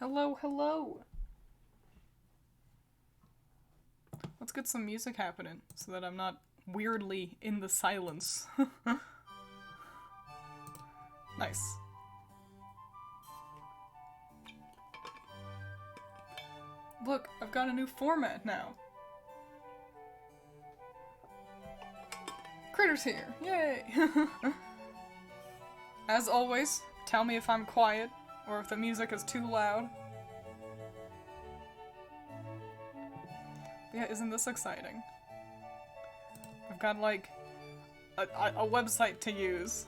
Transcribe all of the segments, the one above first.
Hello, hello! Let's get some music happening so that I'm not weirdly in the silence. Nice. Look, I've got a new format now. Critter's here! Yay! As always, tell me if I'm quiet or if the music is too loud. Yeah, isn't this exciting? I've got like a website to use.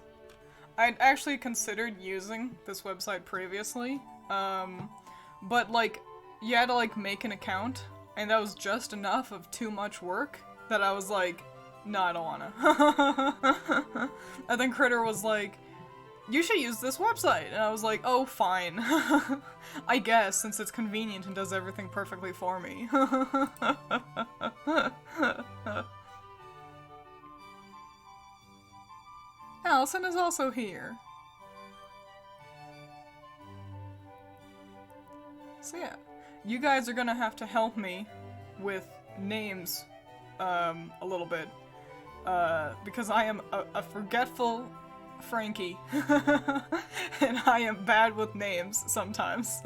I'd actually considered using this website previously, but like you had to like make an account, and that was just enough of too much work that I was like, no, I don't wanna. And then Critter was like, you should use this website, and I was like, oh, fine. I guess, since it's convenient and does everything perfectly for me. Allison is also here. So yeah, you guys are gonna have to help me with names, a little bit. Because I am a forgetful Frankie. And I am bad with names sometimes.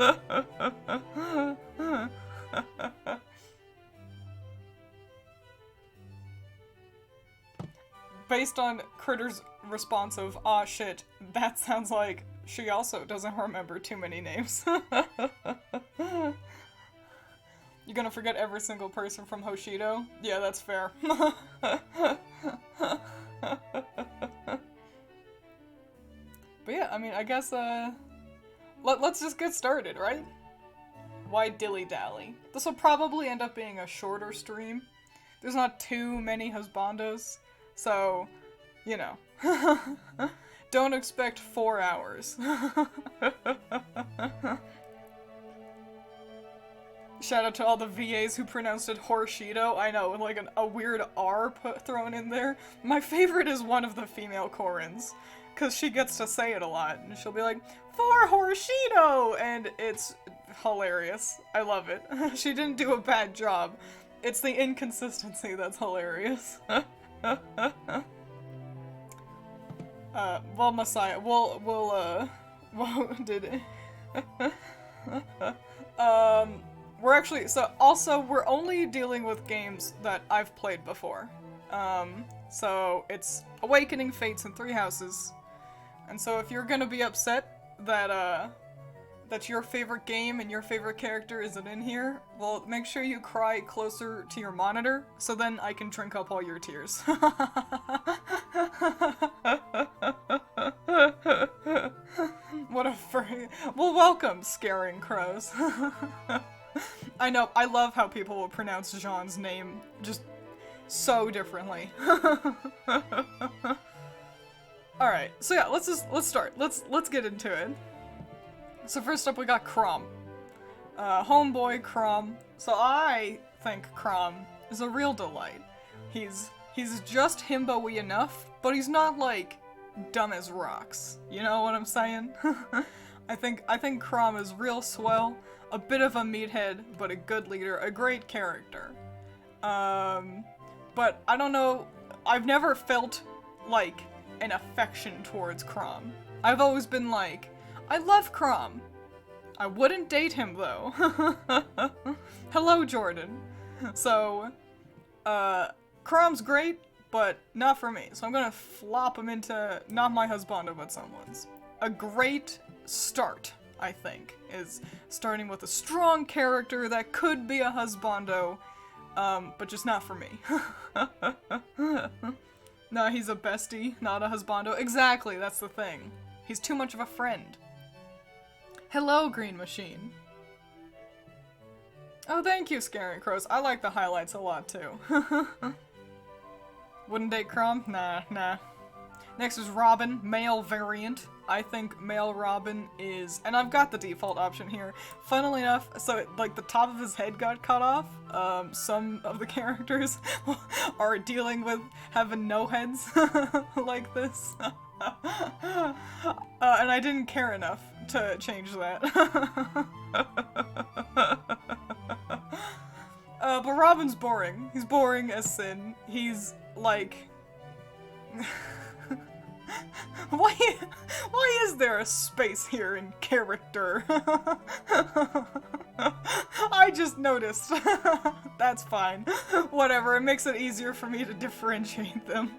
Based on Critter's response of, aw shit, that sounds like she also doesn't remember too many names. You're gonna forget every single person from Hoshido? Yeah, that's fair. But yeah, I mean, I guess, let's just get started, right? Why dilly-dally? This will probably end up being a shorter stream. There's not too many Husbandos, so, you know. Don't expect 4 hours. Shout out to all the VAs who pronounced it Horshido. I know, with like a weird R thrown in there. My favorite is one of the female Korins, because she gets to say it a lot, and she'll be like, for Horshido! And it's hilarious. I love it. She didn't do a bad job. It's the inconsistency that's hilarious. Well, Messiah, well, did it? We're actually, so, also, we're only dealing with games that I've played before. So, it's Awakening, Fates, and Three Houses. And so if you're gonna be upset that, that your favorite game and your favorite character isn't in here, well, make sure you cry closer to your monitor, so then I can drink up all your tears. What a well, welcome, Scaring Crows. I know, I love how people will pronounce Jean's name just so differently. Alright, so yeah, let's start. Let's get into it. So first up we got Crom. Homeboy Crom. So I think Crom is a real delight. He's just himbo-y enough, but he's not like dumb as rocks. You know what I'm saying? I think Crom is real swell, a bit of a meathead, but a good leader, a great character. But I don't know, I've never felt like an affection towards Crom. I've always been like, I love Crom. I wouldn't date him though. Hello, Jordan. So, Crom's great, but not for me. So I'm gonna flop him into not my husbando, but someone's. A great start, I think, is starting with a strong character that could be a husbando, but just not for me. No, he's a bestie, not a husbando. Exactly, that's the thing. He's too much of a friend. Hello, Green Machine. Oh, thank you, Scaring Crows. I like the highlights a lot, too. Wouldn't date Crom? Nah. Next is Robin, male variant. I think male Robin is, and I've got the default option here. Funnily enough, so like the top of his head got cut off. Some of the characters are dealing with having no heads like this. And I didn't care enough to change that. But Robin's boring. He's boring as sin. He's like... Why is there a space here in character? I just noticed. That's fine. Whatever, it makes it easier for me to differentiate them.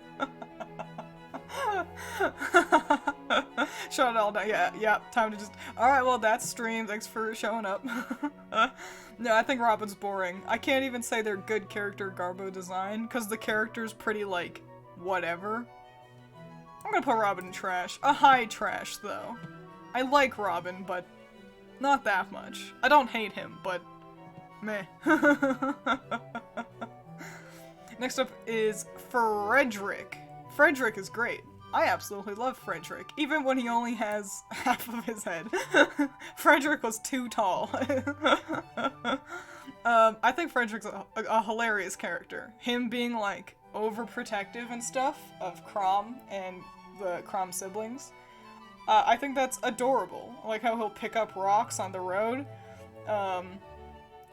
Shut it all down. Yeah, time to just... Alright, well, that's stream. Thanks for showing up. No, I think Robin's boring. I can't even say they're good character garbo design, because the character's pretty, like, whatever. I'm gonna put Robin in trash. A high trash, though. I like Robin, but not that much. I don't hate him, but meh. Next up is Frederick. Frederick is great. I absolutely love Frederick, even when he only has half of his head. Frederick was too tall. I think Frederick's a hilarious character. Him being, like, overprotective and stuff of Crom and the Crom siblings. I think that's adorable. I like how he'll pick up rocks on the road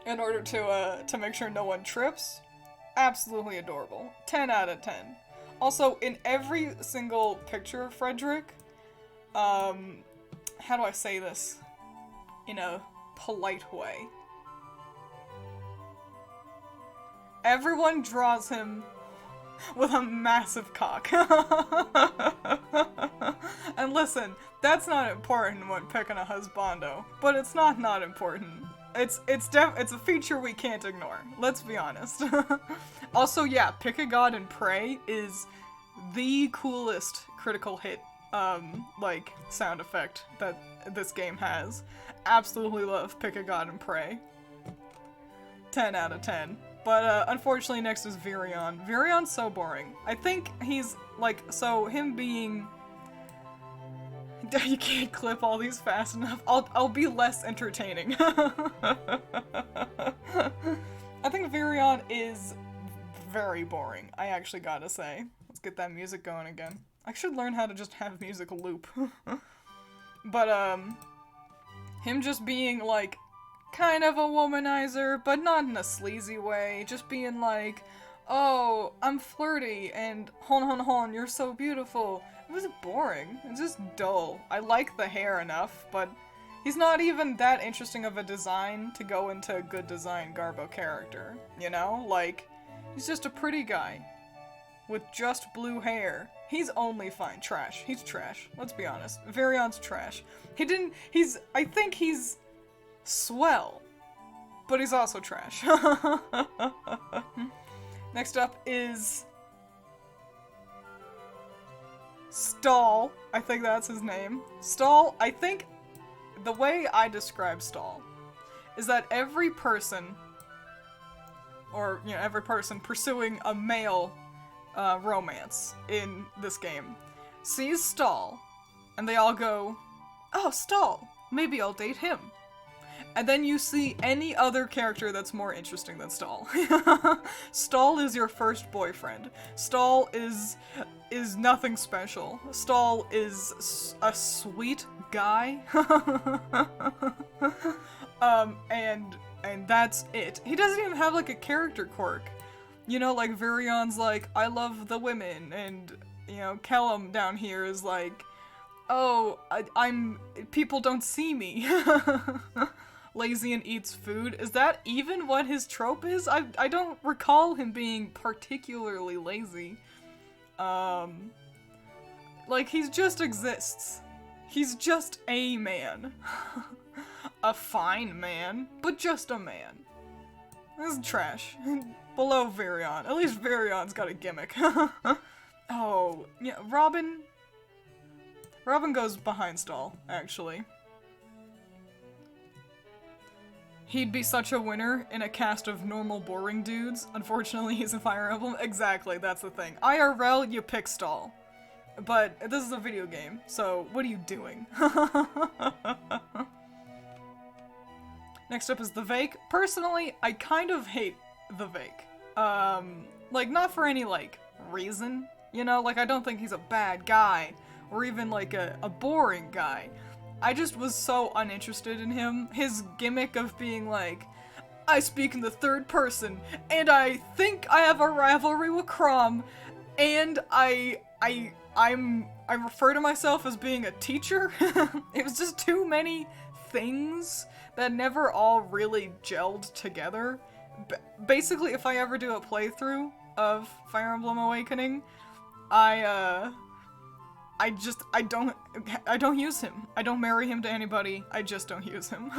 in order to make sure no one trips. Absolutely adorable. 10 out of 10. Also, in every single picture of Frederick, how do I say this in a polite way? Everyone draws him with a massive cock. And listen, that's not important when picking a husbando, but it's not important. It's a feature we can't ignore. Let's be honest. Also, yeah, Pick a God and Pray is the coolest critical hit, like, sound effect that this game has. Absolutely love Pick a God and Pray. 10 out of 10. But, unfortunately, next is Virion. Virion's so boring. I think he's, like, so him being... You can't clip all these fast enough. I'll be less entertaining. I think Virion is very boring, I actually gotta say. Let's get that music going again. I should learn how to just have music loop. But, him just being, like, kind of a womanizer, but not in a sleazy way. Just being like, oh, I'm flirty, and hon, you're so beautiful. It was boring. It's just dull. I like the hair enough, but he's not even that interesting of a design to go into a good design Garbo character, you know? Like, he's just a pretty guy with just blue hair. He's only fine. Trash. He's trash. Let's be honest. Virion's trash. I think he's swell, but he's also trash. Next up is Stall. I think that's his name. Stall, I think the way I describe Stall is that every person, or, you know, every person pursuing a male romance in this game sees Stall, and they all go, oh, Stall, maybe I'll date him. And then you see any other character that's more interesting than Stall. Stall is your first boyfriend. Stall is nothing special. Stall is a sweet guy. And that's it. He doesn't even have, like, a character quirk. You know, like, Virion's like, I love the women, and, you know, Kellum down here is like, oh, people don't see me. Lazy and eats food. Is that even what his trope is? I don't recall him being particularly lazy. Like, he just exists. He's just a man. A fine man, but just a man. This is trash. Below Virion. At least Virion's got a gimmick. Oh, yeah, Robin goes behind Stall, actually. He'd be such a winner in a cast of normal boring dudes. Unfortunately, he's in Fire Emblem. Exactly, that's the thing. IRL, you pick Stall. but this is a video game, so what are you doing? Next up is the Vake. Personally, I kind of hate the Vake. Like, not for any, like, reason, you know? Like, I don't think he's a bad guy, or even, like, a boring guy. I just was so uninterested in him. His gimmick of being like, I speak in the third person, and I think I have a rivalry with Crom, and I refer to myself as being a teacher. It was just too many things that never all really gelled together. Basically, if I ever do a playthrough of Fire Emblem Awakening, I don't use him. I don't marry him to anybody. I just don't use him.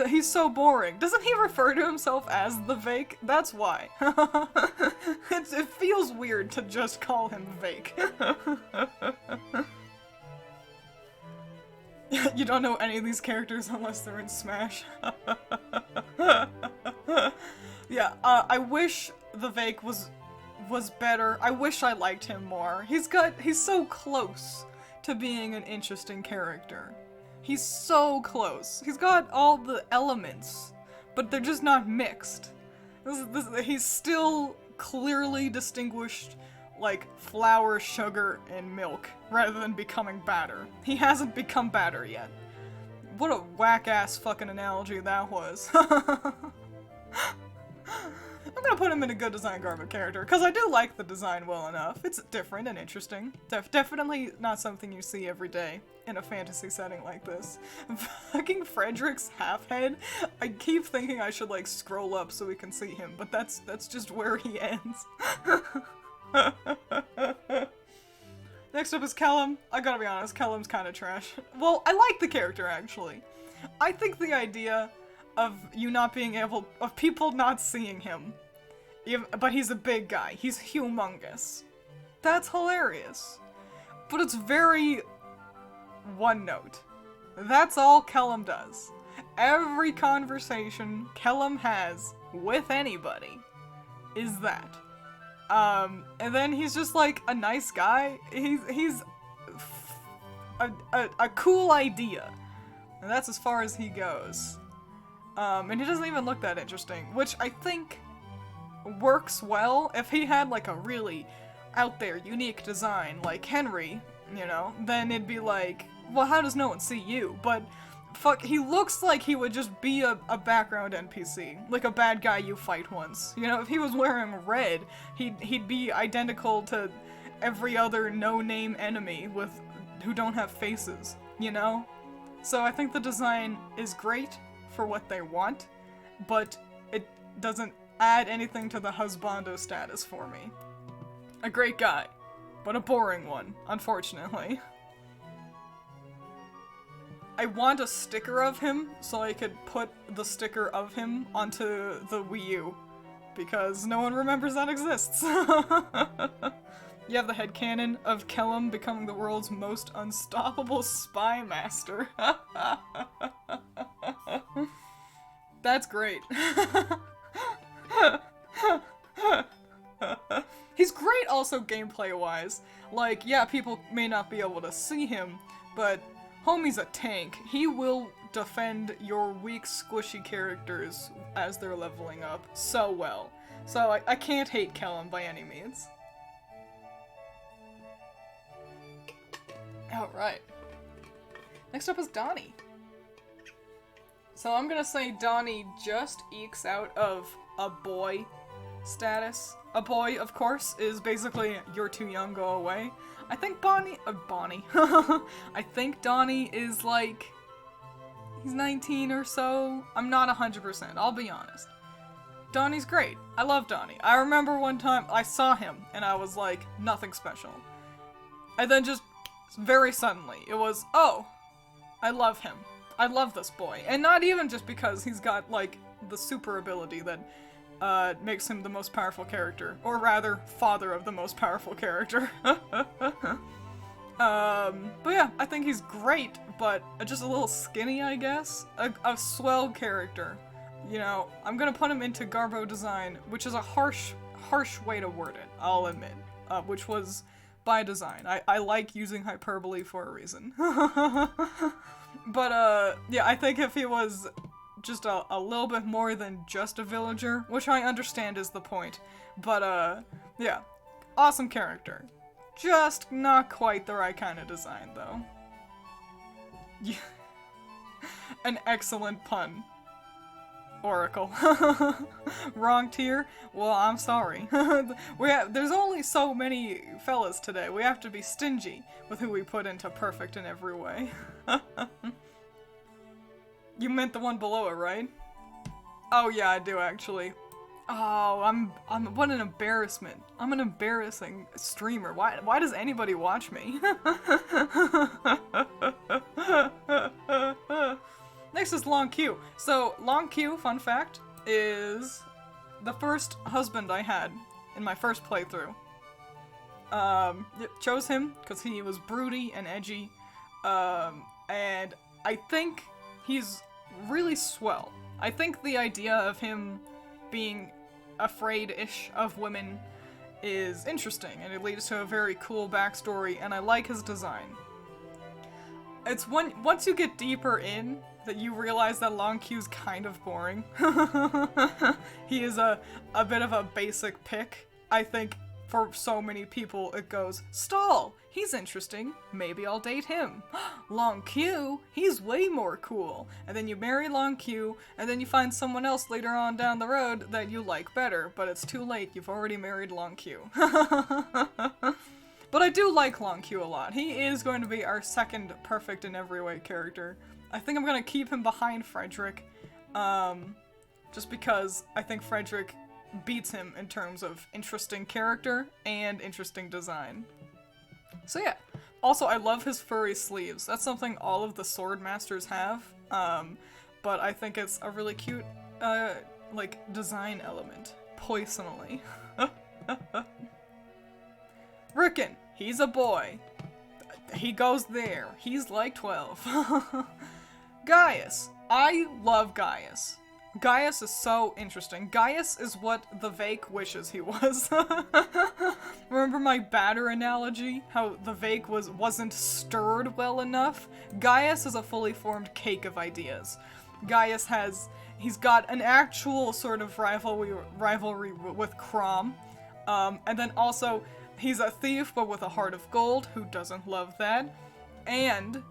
He's so boring. Doesn't he refer to himself as the Vake? That's why. It feels weird to just call him Vake. You don't know any of these characters unless they're in Smash. Yeah, I wish the Vake was better. I wish I liked him more. He's so close to being an interesting character. He's so close. He's got all the elements, but they're just not mixed. He's still clearly distinguished like flour, sugar, and milk, rather than becoming batter. He hasn't become batter yet. What a whack-ass fucking analogy that was. I'm gonna put him in a good design Garbo character, because I do like the design well enough. It's different and interesting. Definitely not something you see every day in a fantasy setting like this. Fucking Frederick's half-head, I keep thinking I should like scroll up so we can see him, but that's just where he ends. Next up is Kellum. I gotta be honest, Kellum's kinda trash. Well, I like the character actually. I think the idea of you not being able, of people not seeing him, but he's a big guy, he's humongous. That's hilarious. But it's very one note. That's all Kellum does. Every conversation Kellum has with anybody is that. And then he's just like a nice guy. He's a cool idea. And that's as far as he goes. And he doesn't even look that interesting, which I think works well. If he had like a really out there, unique design like Henry, you know, then it'd be like, well, how does no one see you? But fuck, he looks like he would just be a background NPC, like a bad guy you fight once. You know, if he was wearing red, he'd be identical to every other no-name enemy who don't have faces, you know? So I think the design is great for what they want, but it doesn't add anything to the Husbando status for me. A great guy, but a boring one, unfortunately. I want a sticker of him so I could put the sticker of him onto the Wii U, because no one remembers that exists. You have the headcanon of Kellum becoming the world's most unstoppable spy master. That's great. He's great also gameplay-wise. Like, yeah, people may not be able to see him, but homie's a tank. He will defend your weak, squishy characters as they're leveling up so well. So I can't hate Kellum by any means. Alright. Next up is Donnie. So I'm gonna say Donnie just ekes out of a boy status. A boy, of course, is basically you're too young, go away. I think Bonnie. I think Donnie is like, he's 19 or so. I'm not 100%, I'll be honest. Donnie's great. I love Donnie. I remember one time I saw him and I was like, nothing special. And then just very suddenly, it was, oh, I love him. I love this boy. And not even just because he's got like the super ability that makes him the most powerful character, or rather, father of the most powerful character. But yeah, I think he's great, but just a little skinny, I guess. A swell character. You know, I'm gonna put him into Garbo design, which is a harsh way to word it, I'll admit. Which was by design. I like using hyperbole for a reason. But, yeah, I think if he was just a little bit more than just a villager, which I understand is the point, but, yeah, awesome character. Just not quite the right kind of design, though. Yeah. An excellent pun. Oracle. Wrong tier? Well, I'm sorry. There's only so many fellas today. We have to be stingy with who we put into perfect in every way. You meant the one below it, right? Oh yeah, I do actually. Oh, what an embarrassment. I'm an embarrassing streamer. Why does anybody watch me? Next is Long Q. So, Long Q, fun fact, is the first husband I had in my first playthrough. Chose him because he was broody and edgy, and I think he's really swell. I think the idea of him being afraid-ish of women is interesting, and it leads to a very cool backstory, and I like his design. It's once you get deeper in that you realize that Long Q's kind of boring. He is a bit of a basic pick. I think for so many people it goes, stall! He's interesting, maybe I'll date him. Long Q, he's way more cool. And then you marry Long Q, and then you find someone else later on down the road that you like better, but it's too late, you've already married Long Q. But I do like Long Q a lot. He is going to be our second perfect in every way character. I think I'm gonna keep him behind Frederick, just because I think Frederick beats him in terms of interesting character and interesting design. So yeah. Also, I love his furry sleeves. That's something all of the sword masters have, but I think it's a really cute, like, design element, personally. Rickon, he's a boy. He goes there. He's like 12. Gaius. I love Gaius. Gaius is so interesting. Gaius is what the Vake wishes he was. Remember my batter analogy? How the Vake wasn't stirred well enough? Gaius is a fully formed cake of ideas. Gaius he's got an actual sort of rivalry with Crom. And then also, he's a thief but with a heart of gold. Who doesn't love that? And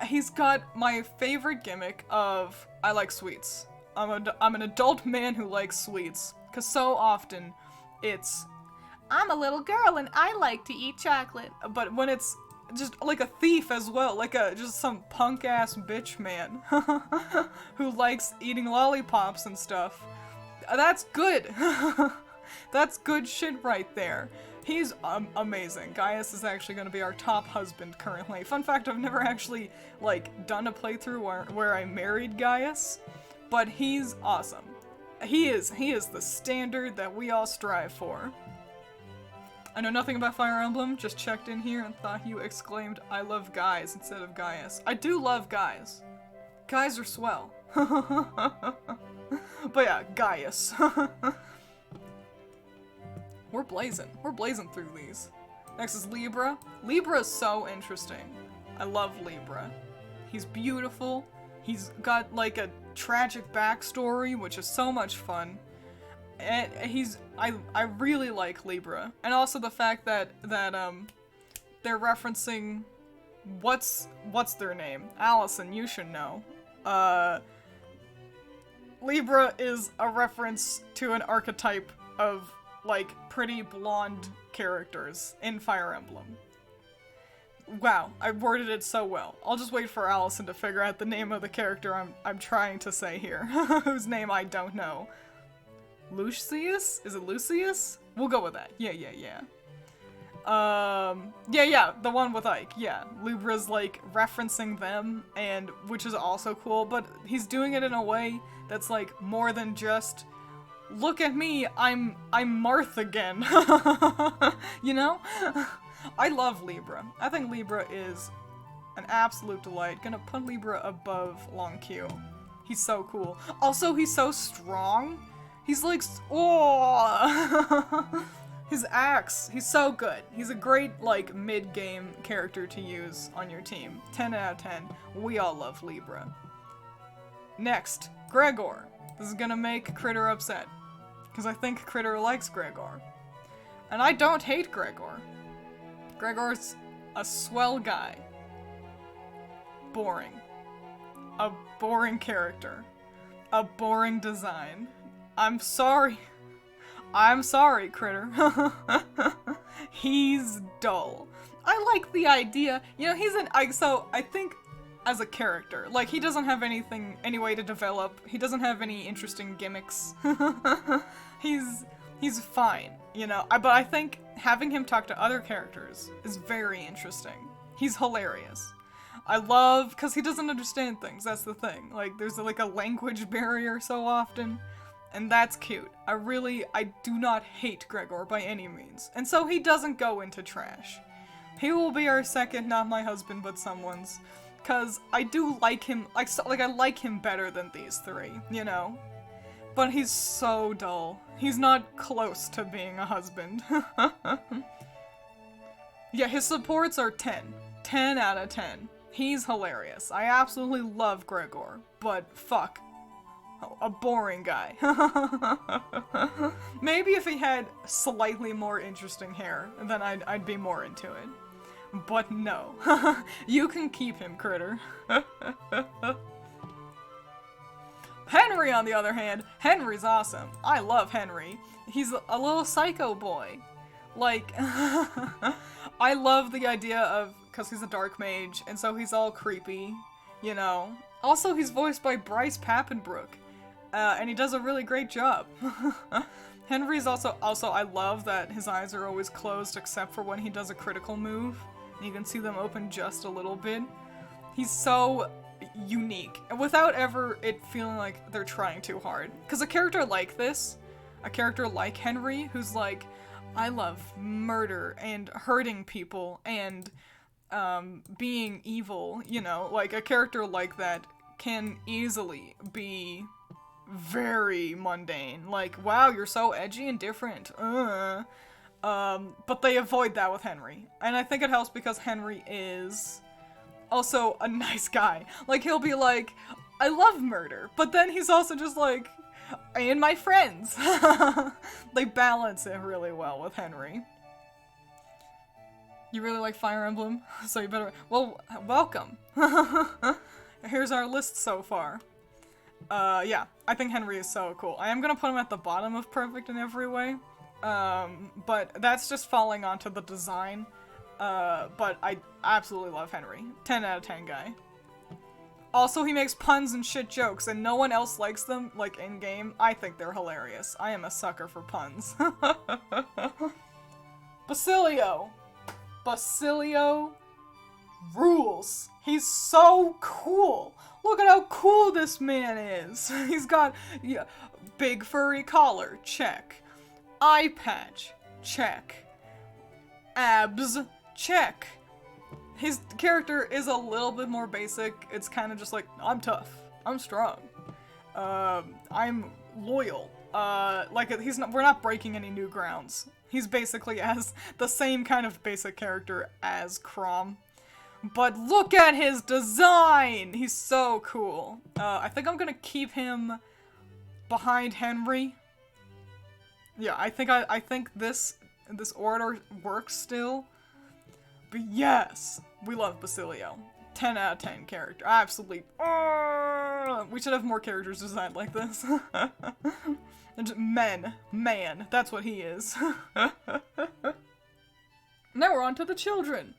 he's got my favorite gimmick of, I like sweets. I'm an adult man who likes sweets. Because so often, it's, I'm a little girl and I like to eat chocolate. But when it's just like a thief as well, like just some punk-ass bitch man who likes eating lollipops and stuff, that's good. That's good shit right there. He's amazing. Gaius is actually going to be our top husband currently. Fun fact, I've never actually, like, done a playthrough where I married Gaius, but he's awesome. He is the standard that we all strive for. I know nothing about Fire Emblem, just checked in here and thought you exclaimed, I love guys instead of Gaius. I do love guys. Guys are swell. But yeah, Gaius. We're blazing through these. Next is Libra. Libra is so interesting. I love Libra. He's beautiful. He's got like a tragic backstory, which is so much fun. And I really like Libra. And also the fact that they're referencing what's their name? Allison, you should know. Libra is a reference to an archetype of like pretty blonde characters in Fire Emblem. Wow, I worded it so well. I'll just wait for Allison to figure out the name of the character I'm trying to say here, whose name I don't know. Lucius? Is it Lucius? We'll go with that. Yeah. Yeah, the one with Ike, yeah. Libra's like referencing them, and which is also cool, but he's doing it in a way that's like more than just, look at me, I'm Marth again. You know? I love Libra. I think Libra is an absolute delight. Gonna put Libra above Long Q. He's so cool. Also, he's so strong. He's like, oh! His axe, he's so good. He's a great, like, mid-game character to use on your team. 10 out of 10. We all love Libra. Next, Gregor. This is gonna make Critter upset. Because I think Critter likes Gregor. And I don't hate Gregor. Gregor's a swell guy. Boring. A boring character. A boring design. I'm sorry. I'm sorry, Critter. He's dull. I like the idea. You know, so I think as a character, like, he doesn't have any way to develop. He doesn't have any interesting gimmicks. He's fine, you know? But I think having him talk to other characters is very interesting. He's hilarious. I love, because he doesn't understand things, that's the thing. Like, there's like a language barrier so often. And that's cute. I do not hate Gregor by any means. And so he doesn't go into trash. He will be our second, not my husband, but someone's. Cause I do like him, I like him better than these three, you know? But he's so dull. He's not close to being a husband. Yeah, his supports are 10. 10 out of 10. He's hilarious. I absolutely love Gregor, but fuck. A boring guy. Maybe if he had slightly more interesting hair, then I'd be more into it. But no. You can keep him, Critter. Henry, on the other hand, Henry's awesome. I love Henry. He's a little psycho boy. Like, I love the idea of, because he's a dark mage, and so he's all creepy, you know. Also, he's voiced by Bryce Papenbrook. And he does a really great job. Henry's also, I love that his eyes are always closed except for when he does a critical move. And you can see them open just a little bit. He's so unique, without ever it feeling like they're trying too hard. Because a character like this, a character like Henry, who's like, I love murder and hurting people and being evil, you know, like a character like that can easily be very mundane. Like, wow, you're so edgy and different. But they avoid that with Henry. And I think it helps because Henry is also a nice guy. Like, he'll be like, I love murder, but then he's also just like, and my friends. They balance it really well with Henry. You really like Fire Emblem? So you better, well, welcome. Here's our list so far. Yeah, I think Henry is so cool. I am gonna put him at the bottom of perfect in every way. But that's just falling onto the design. But I absolutely love Henry. 10 out of 10 guy. Also, he makes puns and shit jokes, and no one else likes them, like, in-game. I think they're hilarious. I am a sucker for puns. Basilio! Basilio rules. He's so cool. Look at how cool this man is. He's got big furry collar, check. Eye patch, check. Abs, check. His character is a little bit more basic. It's kind of just like, I'm tough. I'm strong. I'm loyal. We're not breaking any new grounds. He's basically as the same kind of basic character as Chrom. But look at his design! He's so cool. I think I'm gonna keep him behind Henry. Yeah, I think this order works still. But yes, we love Basilio. 10 out of 10 character. Absolutely. We should have more characters designed like this. And just man, that's what he is. Now we're on to the children.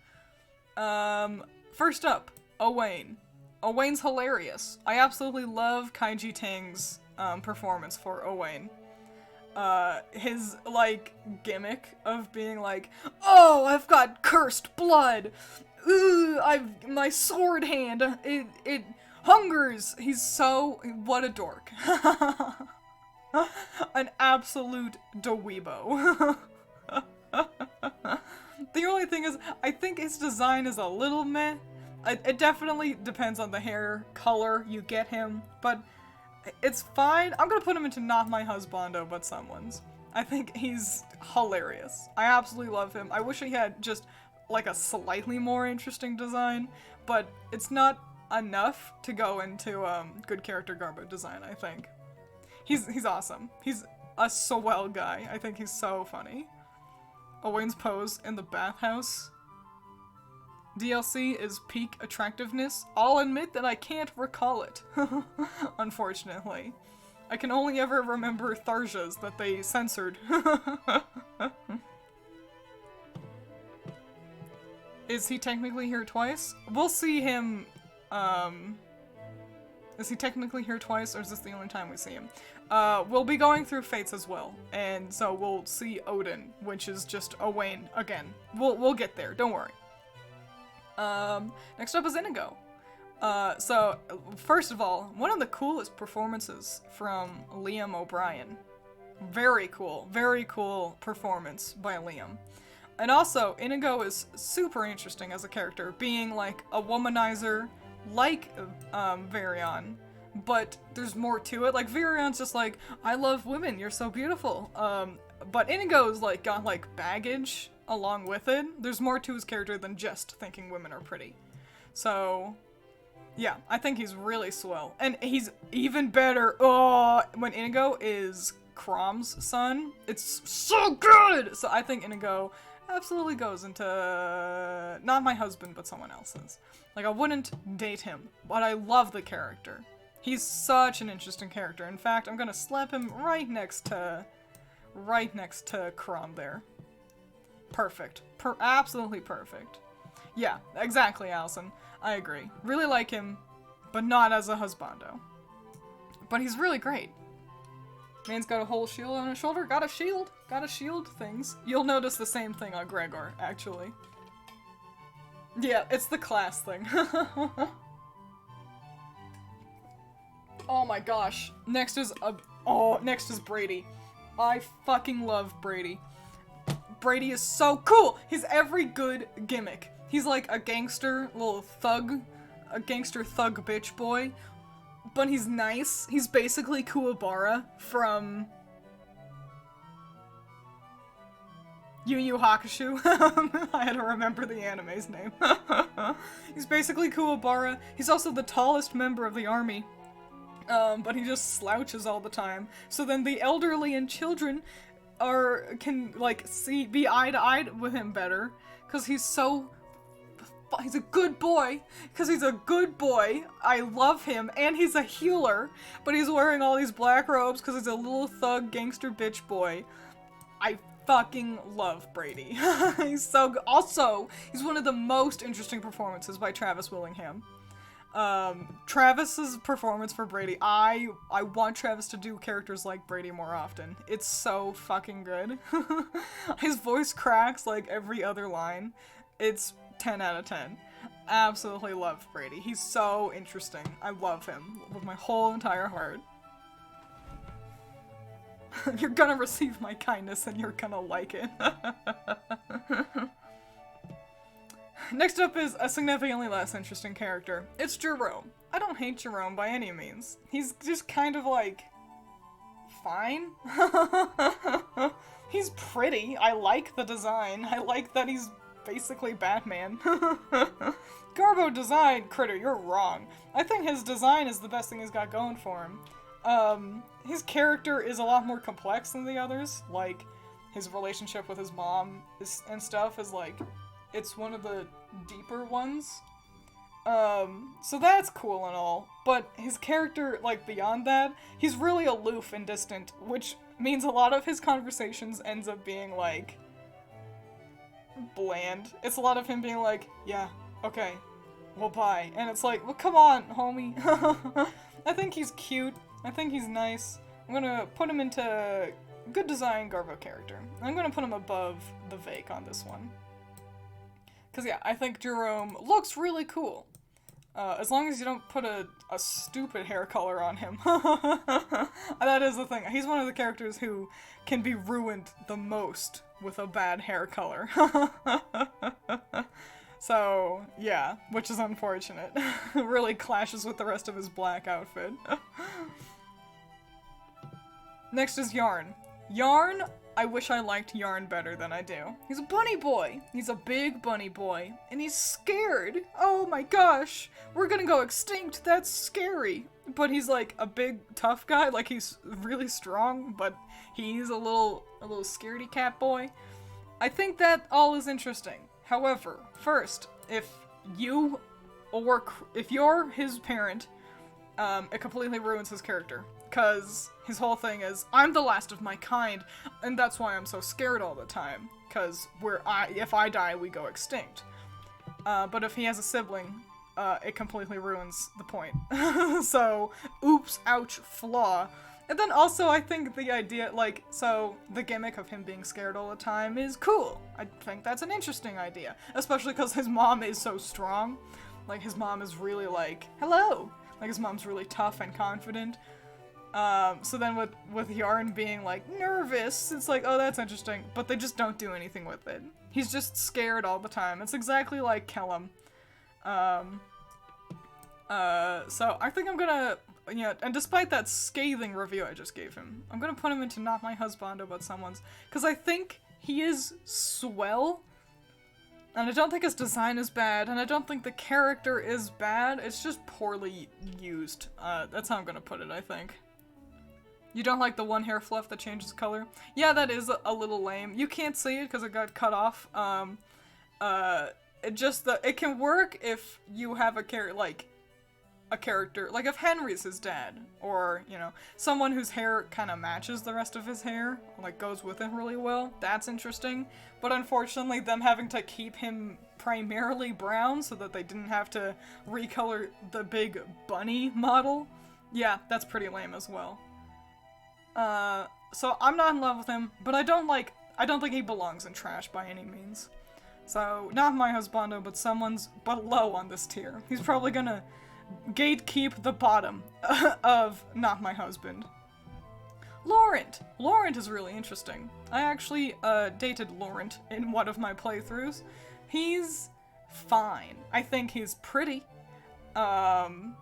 First up, Owain. Owain's hilarious. I absolutely love Kaiji Tang's performance for Owain. His, like, gimmick of being like, oh, I've got cursed blood. Ooh, my sword hand, it hungers. He's so, what a dork. An absolute dweebo. The only thing is, I think his design is a little meh. It definitely depends on the hair color you get him, but it's fine. I'm gonna put him into not my husbando, but someone's. I think he's hilarious. I absolutely love him. I wish he had just like a slightly more interesting design, but it's not enough to go into good character Garbo design, I think. He's awesome. He's a swell guy. I think he's so funny. Owain's pose in the bathhouse. DLC is peak attractiveness. I'll admit that I can't recall it, unfortunately. I can only ever remember Tharja's that they censored. Is he technically here twice? We'll see him, is he technically here twice, or is this the only time we see him? We'll be going through Fates as well, and so we'll see Odin, which is just Owain again. We'll get there, don't worry. Next up is Inigo. So, first of all, one of the coolest performances from Liam O'Brien. Very cool performance by Liam. And also, Inigo is super interesting as a character, being like a womanizer, like Varian, but there's more to it. Like, Varian's just like, I love women, you're so beautiful. But Inigo's like got like baggage along with it. There's more to his character than just thinking women are pretty. So, yeah, I think he's really swell. And he's even better when Inigo is Crom's son. It's so good! So I think Inigo absolutely goes into not my husband, but someone else's. Like, I wouldn't date him, but I love the character. He's such an interesting character. In fact, I'm gonna slap him right next to Crom there. Perfect. Absolutely perfect. Yeah, exactly, Allison. I agree. Really like him, but not as a husbando. But he's really great. Man's got a whole shield on his shoulder. Gotta shield things. You'll notice the same thing on Gregor, actually. Yeah, it's the class thing. Oh my gosh. Next is Brady. I fucking love Brady. Brady is so cool! He's every good gimmick. He's like a gangster little thug, a gangster thug bitch boy, but he's nice. He's basically Kuwabara from Yu Yu Hakusho. I had to remember the anime's name. He's basically Kuwabara. He's also the tallest member of the army, but he just slouches all the time. So then the elderly and children can like be eye to eye with him better, because he's a good boy. Because he's a good boy. I love him, and he's a healer, but he's wearing all these black robes because he's a little thug gangster bitch boy. I fucking love Brady. He's so good. Also, he's one of the most interesting performances by Travis Willingham. Travis's performance for Brady, I want Travis to do characters like Brady more often. It's so fucking good. His voice cracks like every other line. It's 10 out of 10. Absolutely love Brady. He's so interesting. I love him with my whole entire heart. You're gonna receive my kindness and you're gonna like it. Next up is a significantly less interesting character. It's Jerome. I don't hate Jerome by any means. He's just kind of like fine. He's pretty. I like the design. I like that he's basically Batman. Garbo design, Critter, you're wrong. I think his design is the best thing he's got going for him. His character is a lot more complex than the others. Like, his relationship with his mom and stuff is like, it's one of the deeper ones. So that's cool and all. But his character, like, beyond that, he's really aloof and distant, which means a lot of his conversations ends up being, like, bland. It's a lot of him being like, yeah, okay, well, bye. And it's like, well, come on, homie. I think he's cute. I think he's nice. I'm gonna put him into good design Garbo character. I'm gonna put him above the Vake on this one. Cause yeah, I think Jerome looks really cool. As long as you don't put a stupid hair color on him. That is the thing. He's one of the characters who can be ruined the most with a bad hair color. So, yeah, which is unfortunate. Really clashes with the rest of his black outfit. Next is Yarn. Yarn, I wish I liked Yarn better than I do. He's a bunny boy. He's a big bunny boy. And he's scared. Oh my gosh. We're gonna go extinct. That's scary. But he's like a big tough guy. Like he's really strong, but he's a little scaredy cat boy. I think that all is interesting. However, first, if you're his parent, it completely ruins his character. Because his whole thing is, I'm the last of my kind, and that's why I'm so scared all the time. Because if I die, we go extinct. But if he has a sibling, it completely ruins the point. So, oops, ouch, flaw. And then also, I think the idea, like, so, the gimmick of him being scared all the time is cool. I think that's an interesting idea. Especially because his mom is so strong. Like, his mom is really like, hello! Like, his mom's really tough and confident. So then with Yarn being, like, nervous, it's like, oh, that's interesting. But they just don't do anything with it. He's just scared all the time. It's exactly like Kellum. So I think I'm gonna, and despite that scathing review I just gave him, I'm gonna put him into not my husbando but someone's, because I think he is swell, and I don't think his design is bad, and I don't think the character is bad, it's just poorly used. That's how I'm gonna put it, I think. You don't like the one hair fluff that changes color? Yeah, that is a little lame. You can't see it because it got cut off. It can work if you have a character, like if Henry's his dad, or, someone whose hair kind of matches the rest of his hair, like goes with him really well, that's interesting. But unfortunately, them having to keep him primarily brown so that they didn't have to recolor the big bunny model, yeah, that's pretty lame as well. So I'm not in love with him, but I don't think he belongs in trash by any means. So, not my husbando, but someone's below on this tier. He's probably gonna gatekeep the bottom of not my husband. Laurent! Laurent is really interesting. I actually, dated Laurent in one of my playthroughs. He's fine. I think he's pretty. And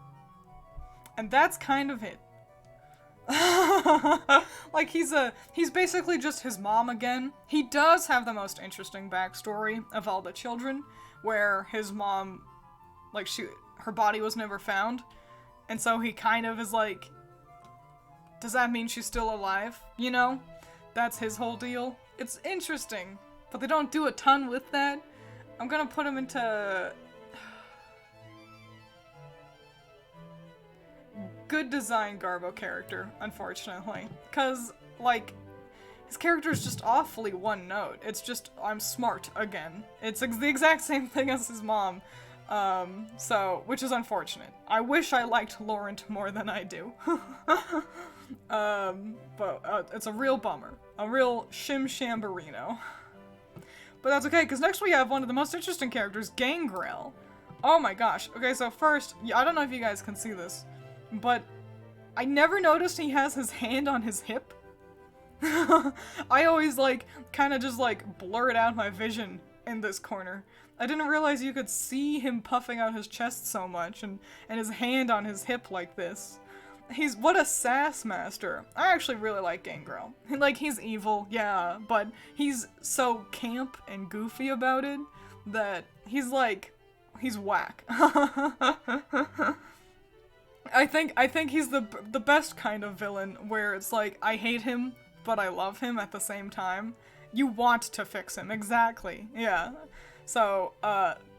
that's kind of it. Like, he's basically just his mom again. He does have the most interesting backstory of all the children, where his mom, like, her body was never found, and so he kind of is like, does that mean she's still alive? That's his whole deal. It's interesting, but they don't do a ton with that. I'm gonna put him into good design Garbo character, unfortunately. Because, like, his character is just awfully one note. It's just, I'm smart again. It's the exact same thing as his mom. Which is unfortunate. I wish I liked Laurent more than I do. But it's a real bummer. A real shim-shambarino. But that's okay, because next we have one of the most interesting characters, Gangrel. Oh my gosh. Okay, so first, I don't know if you guys can see this, but I never noticed he has his hand on his hip. I always, kind of just, blurred out my vision in this corner. I didn't realize you could see him puffing out his chest so much, and his hand on his hip like this. What a sass master. I actually really like Gangrel. He's evil, yeah, but he's so camp and goofy about it that he's whack. I think he's the best kind of villain, where it's like, I hate him, but I love him at the same time. You want to fix him, exactly, yeah. So,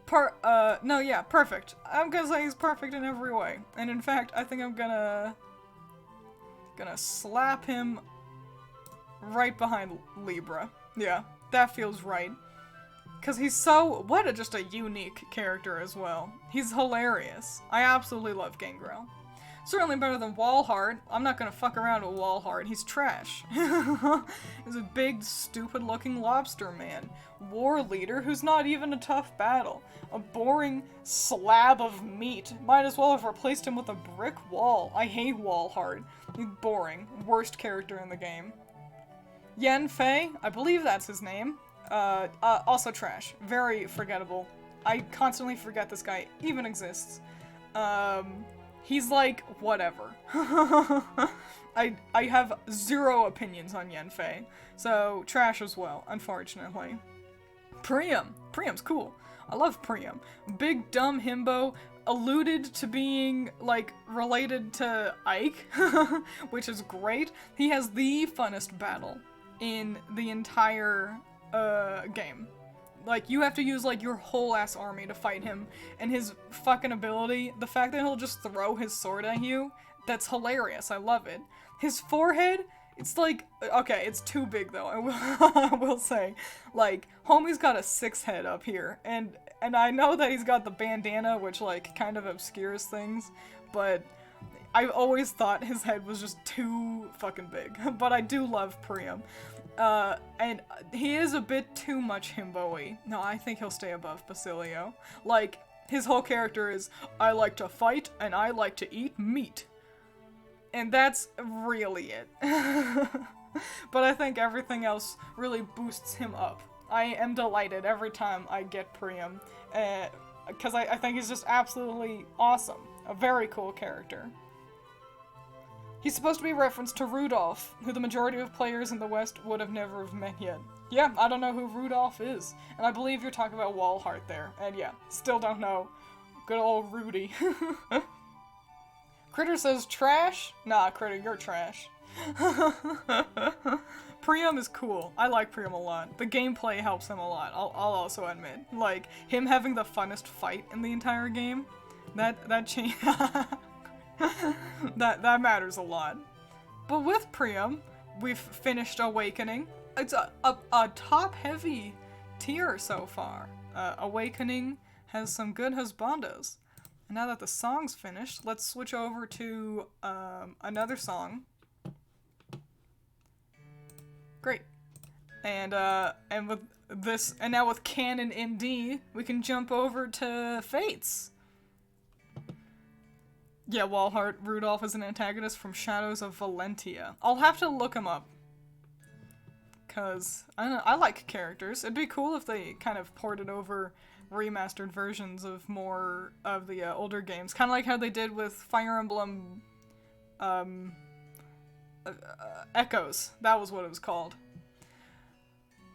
perfect. I'm gonna say he's perfect in every way. And in fact, I think I'm gonna slap him right behind Libra. Yeah, that feels right. Because he's just a unique character as well. He's hilarious. I absolutely love Gangrel. Certainly better than Walhart. I'm not gonna fuck around with Walhart. He's trash. He's a big, stupid-looking lobster man. War leader who's not even a tough battle. A boring slab of meat. Might as well have replaced him with a brick wall. I hate Walhart. He's boring. Worst character in the game. Yen Fei, I believe that's his name. Also trash. Very forgettable. I constantly forget this guy even exists. He's like, whatever. I have zero opinions on Yanfei, so trash as well, unfortunately. Priam. Priam's cool. I love Priam. Big dumb himbo, alluded to being, like, related to Ike, which is great. He has the funnest battle in the entire, game. Like, you have to use, like, your whole ass army to fight him, and his fucking ability, the fact that he'll just throw his sword at you, that's hilarious. I love it. His forehead, it's like, okay, it's too big though, I will say. Like, homie's got a 6 head up here, and I know that he's got the bandana, which, like, kind of obscures things, but I've always thought his head was just too fucking big. But I do love Priam. And he is a bit too much himbo-y. No, I think he'll stay above Basilio. Like, his whole character is, I like to fight, and I like to eat meat. And that's really it. But I think everything else really boosts him up. I am delighted every time I get Priam, because I think he's just absolutely awesome. A very cool character. He's supposed to be a reference to Rudolph, who the majority of players in the West would have never have met yet. Yeah, I don't know who Rudolph is, and I believe you're talking about Walhart there, and yeah, still don't know. Good old Rudy. Critter says trash? Nah, Critter, you're trash. Priam is cool. I like Priam a lot. The gameplay helps him a lot, I'll also admit. Like, him having the funnest fight in the entire game, that that matters a lot. But with Priam, we've finished Awakening. It's a top-heavy tier so far. Awakening has some good husbandos. And now that the song's finished, let's switch over to another song. Great. And with this, and now with Canon MD, we can jump over to Fates. Yeah, Walhart, Rudolph is an antagonist from Shadows of Valentia. I'll have to look him up. Cause, I don't know, I like characters. It'd be cool if they kind of ported over remastered versions of more of the older games. Kind of like how they did with Fire Emblem, Echoes. That was what it was called.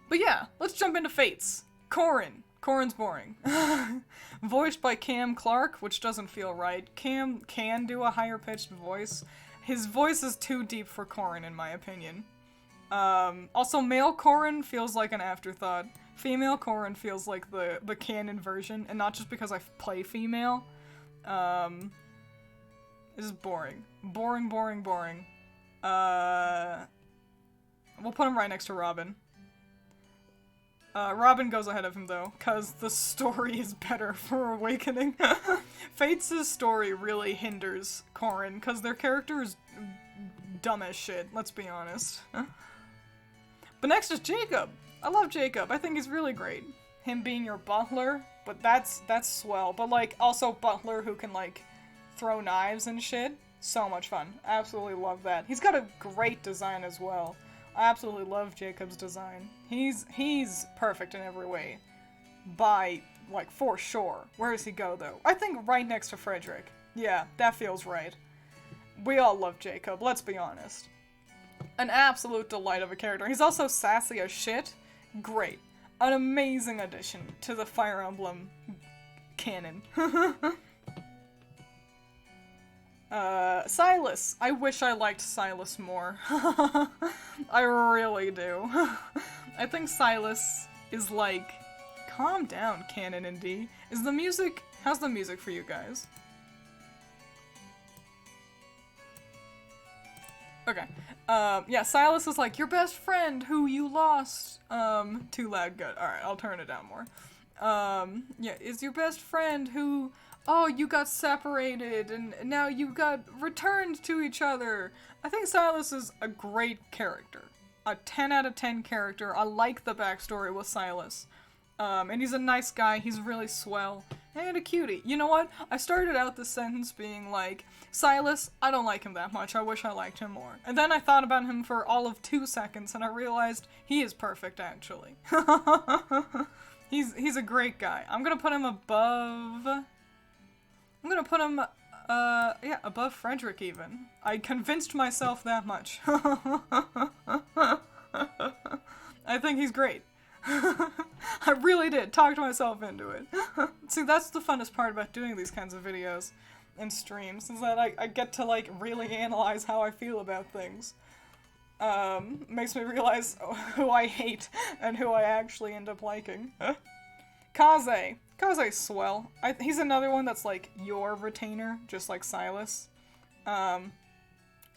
But yeah, let's jump into Fates. Corrin. Corrin's boring. Voiced by Cam Clark, which doesn't feel right. Cam can do a higher pitched voice. His voice is too deep for Corrin, in my opinion. Also, male Corrin feels like an afterthought. Female Corrin feels like the canon version, and not just because I play female. This is boring. Boring, boring, boring. We'll put him right next to Robin. Robin goes ahead of him, though, because the story is better for Awakening. Fates' story really hinders Corrin, because their character is dumb as shit, let's be honest. But next is Jacob. I love Jacob. I think he's really great. Him being your butler, but that's swell. But, like, also butler who can, like, throw knives and shit. So much fun. Absolutely love that. He's got a great design as well. I absolutely love Jacob's design. He's perfect in every way. By, like, for sure. Where does he go, though? I think right next to Frederick. Yeah, that feels right. We all love Jacob, let's be honest. An absolute delight of a character. He's also sassy as shit. Great. An amazing addition to the Fire Emblem canon. Silas. I wish I liked Silas more. I really do. I think Silas is like... Calm down, Canon and D. Is the music... How's the music for you guys? Okay. Yeah, Silas is like, your best friend who you lost. Too loud, good. Alright, I'll turn it down more. Yeah, is your best friend who... Oh, you got separated, and now you got returned to each other. I think Silas is a great character. A 10 out of 10 character. I like the backstory with Silas. And he's a nice guy, he's really swell, and a cutie. You know what? I started out this sentence being like, Silas, I don't like him that much, I wish I liked him more. And then I thought about him for all of 2 seconds, and I realized he is perfect, actually. He's a great guy. I'm gonna put him above... I'm gonna put him Yeah, above Frederick even. I convinced myself that much. I think he's great. I really did. Talked myself into it. See, that's the funnest part about doing these kinds of videos and streams, is that I get to, like, really analyze how I feel about things. Makes me realize who I hate and who I actually end up liking. Kaze. Kaze's swell. He's another one that's, like, your retainer, just like Silas.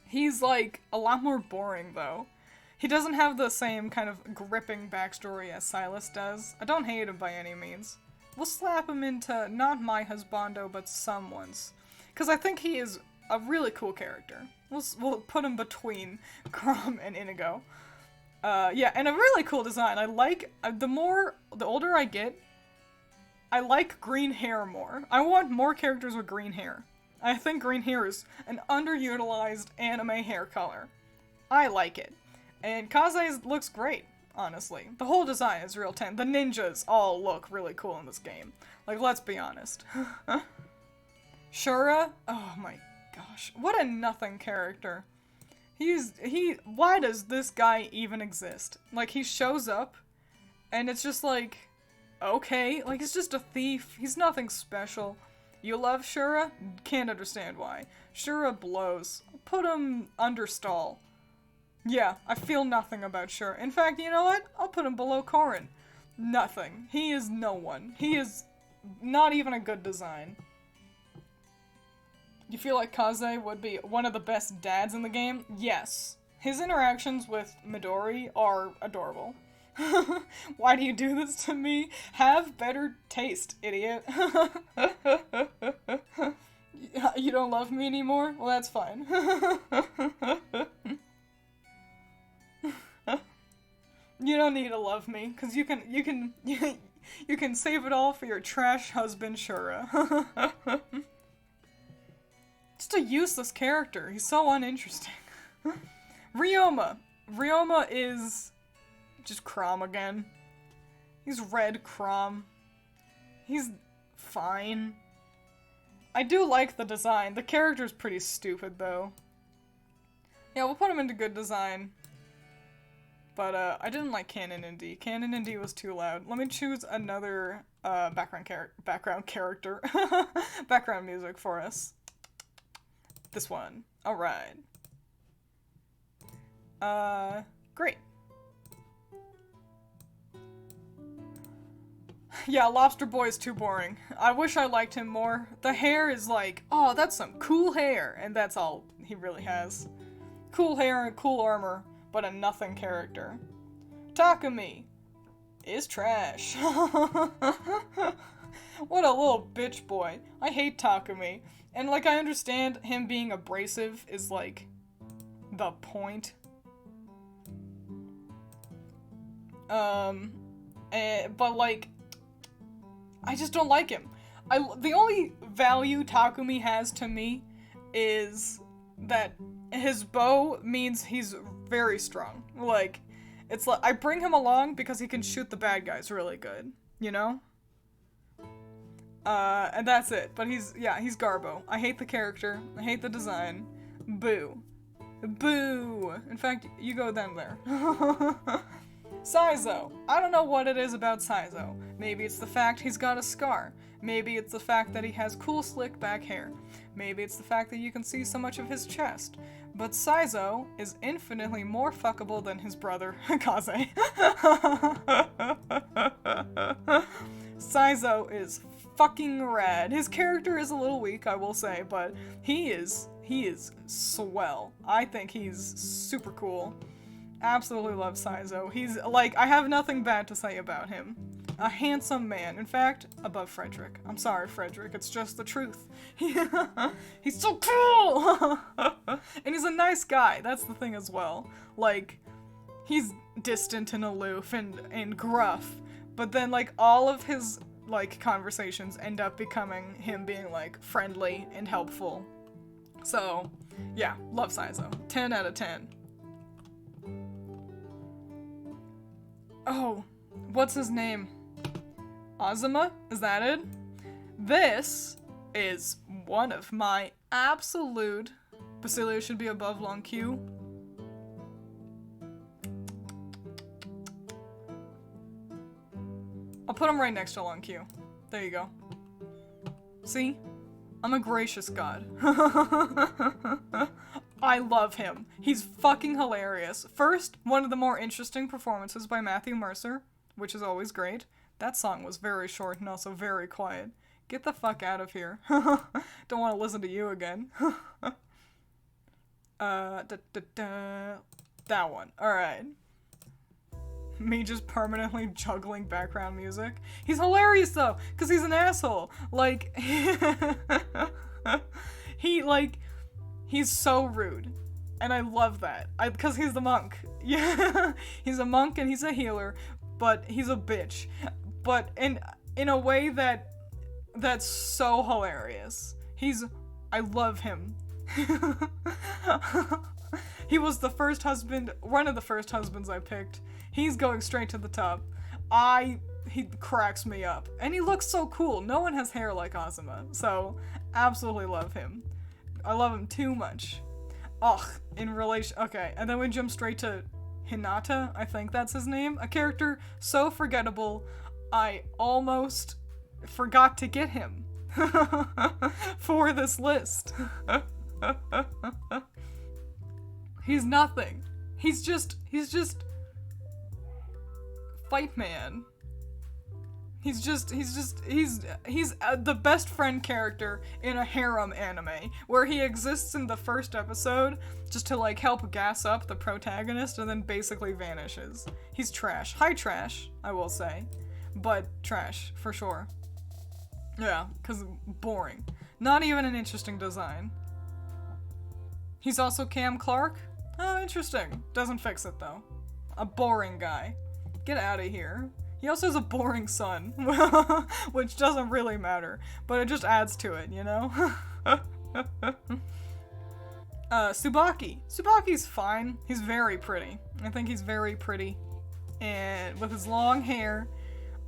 He's, like, a lot more boring, though. He doesn't have the same kind of gripping backstory as Silas does. I don't hate him by any means. We'll slap him into not my husbando, but someone's. Because I think he is a really cool character. We'll put him between Crom and Inigo. Yeah, and a really cool design. I like, the older I get, I like green hair more. I want more characters with green hair. I think green hair is an underutilized anime hair color. I like it. And Kaze looks great, honestly. The whole design is real 10. The ninjas all look really cool in this game. Like, let's be honest. Shura? Oh my gosh. What a nothing character. Why does this guy even exist? Like, he shows up, and it's just like, okay. Like, he's just a thief. He's nothing special. You love Shura? Can't understand why. Shura blows. Put him under stall. Yeah, I feel nothing about Shura. In fact, you know what? I'll put him below Corrin. Nothing. He is no one. He is not even a good design. You feel like Kaze would be one of the best dads in the game? Yes. His interactions with Midori are adorable. Why do you do this to me? Have better taste, idiot. You don't love me anymore? Well, that's fine. You don't need to love me, because you can save it all for your trash husband, Shura. Just a useless character. He's so uninteresting. Ryoma. Ryoma is just Crom again. He's red Crom. He's fine. I do like the design. The character's pretty stupid, though. Yeah, we'll put him into good design. But, I didn't like Canon Indie. Canon Indie was too loud. Let me choose another, background character. Background music for us. This one. Alright. Great. Yeah, Lobster Boy is too boring. I wish I liked him more. The hair is like, oh, that's some cool hair, and that's all he really has. Cool hair and cool armor, but a nothing character. Takumi is trash. What a little bitch boy. I hate Takumi. And, like, I understand him being abrasive is, like, the point. But, like, I just don't like him. The only value Takumi has to me is that his bow means he's very strong. Like, it's like, I bring him along because he can shoot the bad guys really good, you know? And that's it. But he's Garbo. I hate the character. I hate the design. Boo. Boo! In fact, you go then there. Saizo. I don't know what it is about Saizo. Maybe it's the fact he's got a scar. Maybe it's the fact that he has cool slick back hair. Maybe it's the fact that you can see so much of his chest. But Saizo is infinitely more fuckable than his brother, Kaze. Saizo is fucking rad. His character is a little weak, I will say, but he is swell. I think he's super cool. Absolutely love Saizo. He's, like, I have nothing bad to say about him. A handsome man. In fact, above Frederick. I'm sorry, Frederick. It's just the truth. He's so cool! And he's a nice guy. That's the thing as well. Like, he's distant and aloof and gruff. But then, like, all of his, like, conversations end up becoming him being, like, friendly and helpful. So, yeah. Love Saizo. 10 out of 10. Oh, what's his name? Azuma? Is that it? This is one of my absolute... Basilio should be above Long Q. I'll put him right next to Long Q. There you go. See? I'm a gracious god. I love him. He's fucking hilarious. First, one of the more interesting performances by Matthew Mercer, which is always great. That song was very short and also very quiet. Get the fuck out of here. Don't want to listen to you again. That one. Alright. Me just permanently juggling background music. He's hilarious though, because he's an asshole. Like, he's so rude. And I love that. Because he's the monk. Yeah, he's a monk and he's a healer, but he's a bitch. But in a way that's so hilarious. I love him. He was the first husband, one of the first husbands I picked. He's going straight to the top. He cracks me up. And he looks so cool. No one has hair like Azuma, so absolutely love him. I love him too much. Ugh, okay, and then we jump straight to Hinata, I think that's his name. A character so forgettable, I almost forgot to get him for this list. He's nothing. He's just Fight Man. He's the best friend character in a harem anime, where he exists in the first episode just to like help gas up the protagonist and then basically vanishes. He's trash. High trash, I will say, but trash for sure. Yeah, cause boring. Not even an interesting design. He's also Cam Clark. Oh, interesting. Doesn't fix it though. A boring guy. Get out of here. He also has a boring son, which doesn't really matter, but it just adds to it, you know? Tsubaki. Tsubaki's fine. He's very pretty. I think he's very pretty. And with his long hair.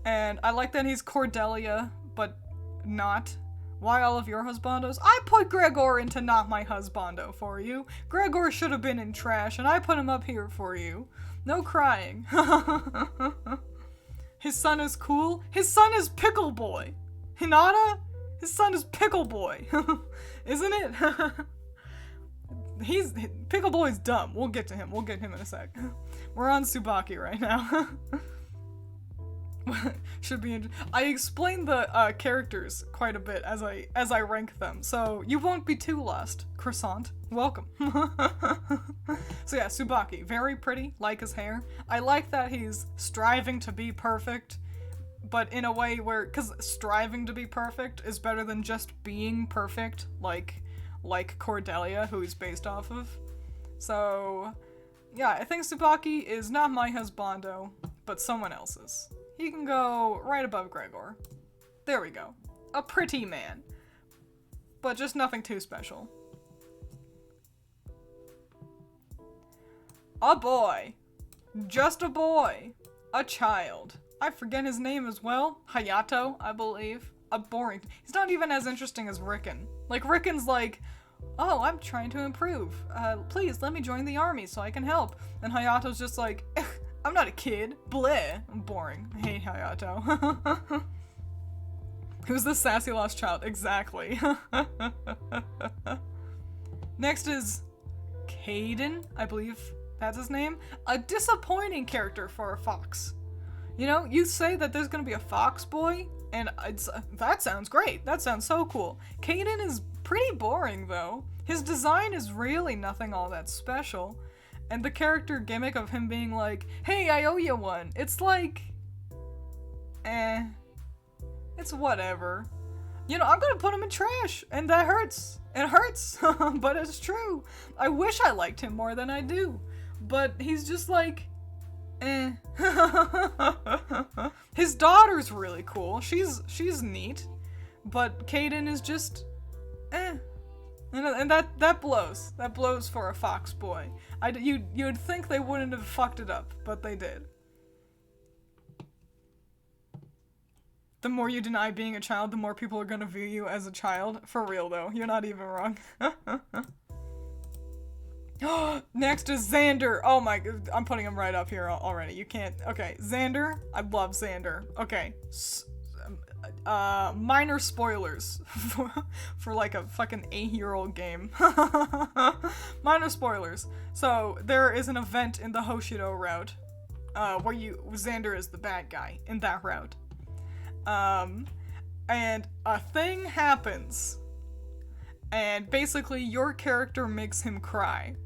And I like that he's Cordelia, but not. Why all of your husbandos? I put Gregor into not my husbando for you. Gregor should have been in trash, and I put him up here for you. No crying. His son is cool. His son is Pickle Boy. Hinata? His son is Pickle Boy. Isn't it? Pickle Boy's dumb. We'll get to him. We'll get him in a sec. We're on Tsubaki right now. Should be I explain the characters quite a bit as I rank them, so you won't be too lost. Croissant, welcome. So yeah, Tsubaki, very pretty, like his hair. I like that he's striving to be perfect, but in a way where, cause striving to be perfect is better than just being perfect, like Cordelia, who he's based off of. So yeah, I think Tsubaki is not my husbando, but someone else's. He can go right above Gregor. There we go. A pretty man. But just nothing too special. A boy. Just a boy. A child. I forget his name as well. Hayato, I believe. A boring. He's not even as interesting as Riken. Like, Ricken's like, oh, I'm trying to improve. Please, let me join the army so I can help. And Hayato's just like, I'm not a kid. Bleh. I'm boring. I hate Hayato. Who's the sassy lost child? Exactly. Next is Caden, I believe that's his name. A disappointing character for a fox. You know, you say that there's gonna be a fox boy, and that sounds great. That sounds so cool. Caden is pretty boring, though. His design is really nothing all that special. And the character gimmick of him being like, hey, I owe you one. It's like, it's whatever. You know, I'm gonna put him in trash, and that hurts. It hurts, but it's true. I wish I liked him more than I do. But he's just like, His daughter's really cool. She's neat. But Caden is just, And that blows. That blows for a fox boy. You'd think they wouldn't have fucked it up, but they did. The more you deny being a child, the more people are gonna view you as a child. For real, though. You're not even wrong. Next is Xander. Oh my god. I'm putting him right up here already. You can't. Okay, Xander. I love Xander. Okay. Minor spoilers for like a fucking 8-year-old game. Minor spoilers. So, there is an event in the Hoshido route, where Xander is the bad guy in that route. And a thing happens, and basically your character makes him cry.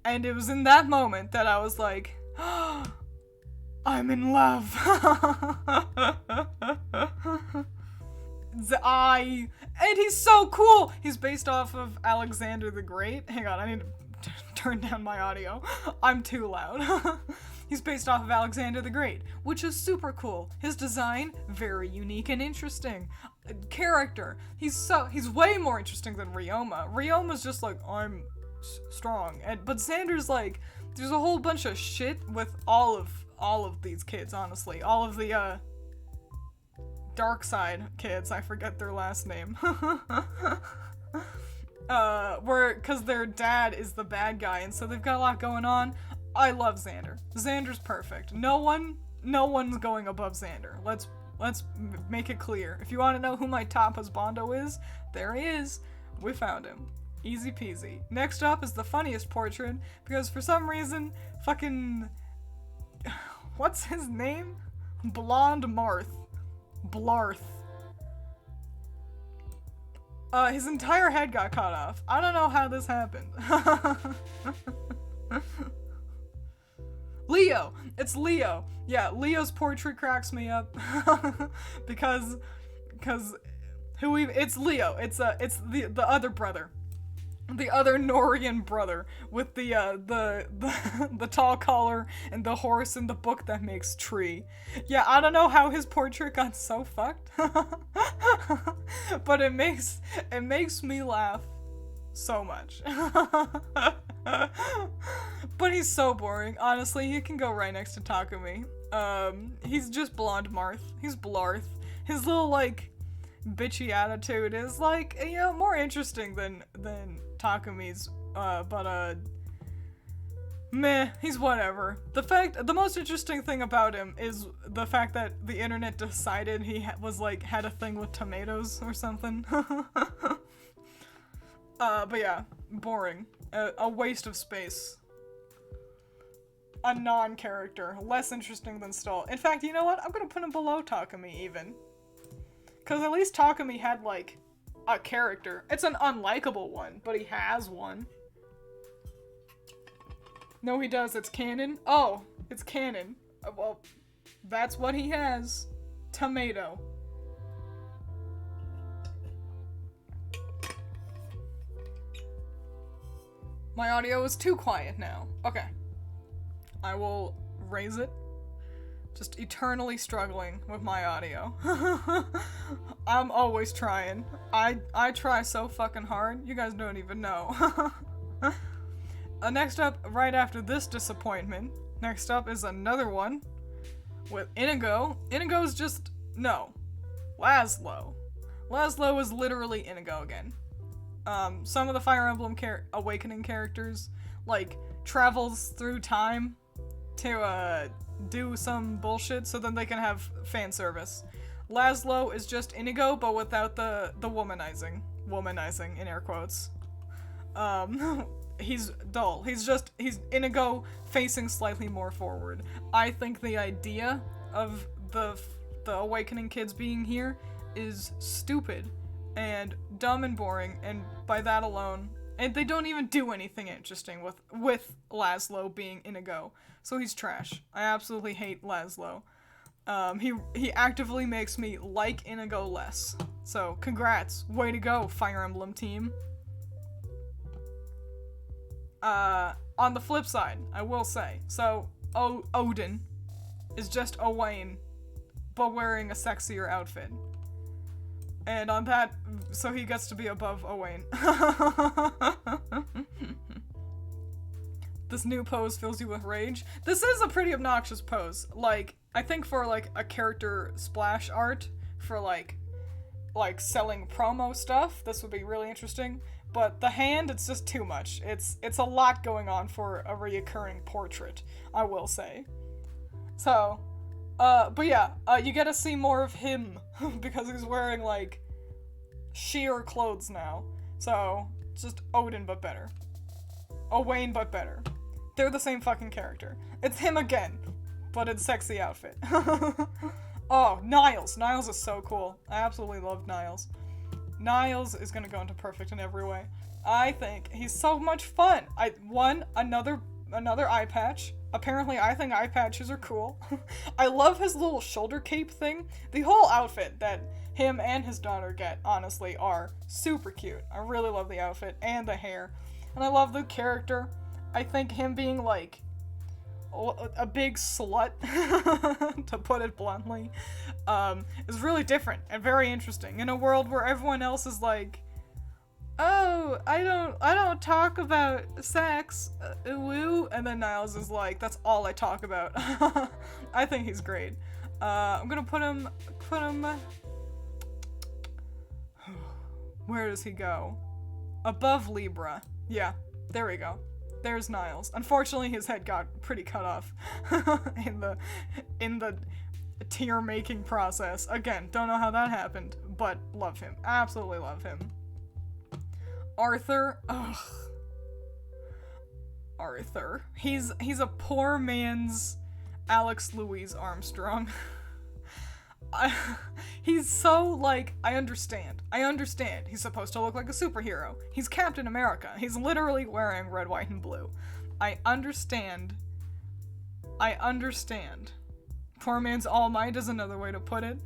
And it was in that moment that I was like, oh, I'm in love. And he's so cool. He's based off of Alexander the Great. Hang on, I need to turn down my audio. I'm too loud. He's based off of Alexander the Great, which is super cool. His design, very unique and interesting. Character, he's way more interesting than Ryoma. Ryoma's just like, I'm strong. But Xander's like, there's a whole bunch of shit with all of these kids, honestly. All of the, dark side kids, I forget their last name. Cause their dad is the bad guy, and so they've got a lot going on. I love Xander. Xander's perfect. No one's going above Xander. Let's make it clear. If you want to know who my top husbando is, there he is. We found him. Easy peasy. Next up is the funniest portrait, because for some reason, fucking... what's his name? Blonde Blarth. His entire head got cut off. I don't know how this happened. Leo! It's Leo. Yeah, Leo's portrait cracks me up. because it's Leo. It's the other brother. The other Norian brother with the tall collar and the horse and the book that makes tree. Yeah, I don't know how his portrait got so fucked. But it makes me laugh so much. But he's so boring. Honestly, he can go right next to Takumi. He's just blonde Marth. He's Blarth. His little, like, bitchy attitude is, like, you know, more interesting than Takumi's, meh, he's whatever. The most interesting thing about him is the fact that the internet decided he had a thing with tomatoes or something. But yeah, boring. A waste of space. A non-character. Less interesting than Stall. In fact, you know what? I'm gonna put him below Takumi, even. Because at least Takumi had, like, a character. It's an unlikable one, but he has one. No, he does. It's canon. Oh, it's canon. Well, that's what he has. Tomato. My audio is too quiet now. Okay. I will raise it. Just eternally struggling with my audio. I'm always trying. I try so fucking hard. You guys don't even know. Next up, right after this disappointment, next up is another one with Inigo. Inigo's just... no. Laszlo. Laszlo is literally Inigo again. Some of the Fire Emblem Awakening characters, like, travels through time to, do some bullshit so then they can have fan service. Laszlo is just Inigo, but without the womanizing. Womanizing, in air quotes. He's dull. He's Inigo facing slightly more forward. I think the idea of the Awakening kids being here is stupid and dumb and boring, and by that alone, and they don't even do anything interesting with Laszlo being Inigo. So he's trash. I absolutely hate Laszlo. He actively makes me like Inigo less. So, congrats. Way to go, Fire Emblem team. On the flip side, I will say, so, Odin is just Owain, but wearing a sexier outfit. And on that, so he gets to be above Owain. This new pose fills you with rage. This is a pretty obnoxious pose. Like, I think for, like, a character splash art for like selling promo stuff. This would be really interesting. But the hand, it's just too much. It's a lot going on for a reoccurring portrait, I will say. So, but yeah, you get to see more of him because he's wearing like sheer clothes now. So, it's just Odin but better. Owain but better. They're the same fucking character. It's him again, but in sexy outfit. Oh, Niles. Niles is so cool. I absolutely love Niles. Niles is gonna go into perfect in every way. I think he's so much fun. Another eye patch. Apparently, I think eye patches are cool. I love his little shoulder cape thing. The whole outfit that him and his daughter get, honestly, are super cute. I really love the outfit and the hair. And I love the character. I think him being, like, a big slut, to put it bluntly, is really different and very interesting in a world where everyone else is like, oh, I don't talk about sex, woo, and then Niles is like, that's all I talk about. I think he's great. I'm gonna put him, where does he go? Above Libra. Yeah, there we go. There's Niles. Unfortunately, his head got pretty cut off in the tier making process. Again, don't know how that happened, but love him. Absolutely love him. Arthur. Ugh. Arthur. He's a poor man's Alex Louis Armstrong. He's so, like, I understand. He's supposed to look like a superhero. He's Captain America. He's literally wearing red, white, and blue. I understand. Poor man's All Might is another way to put it.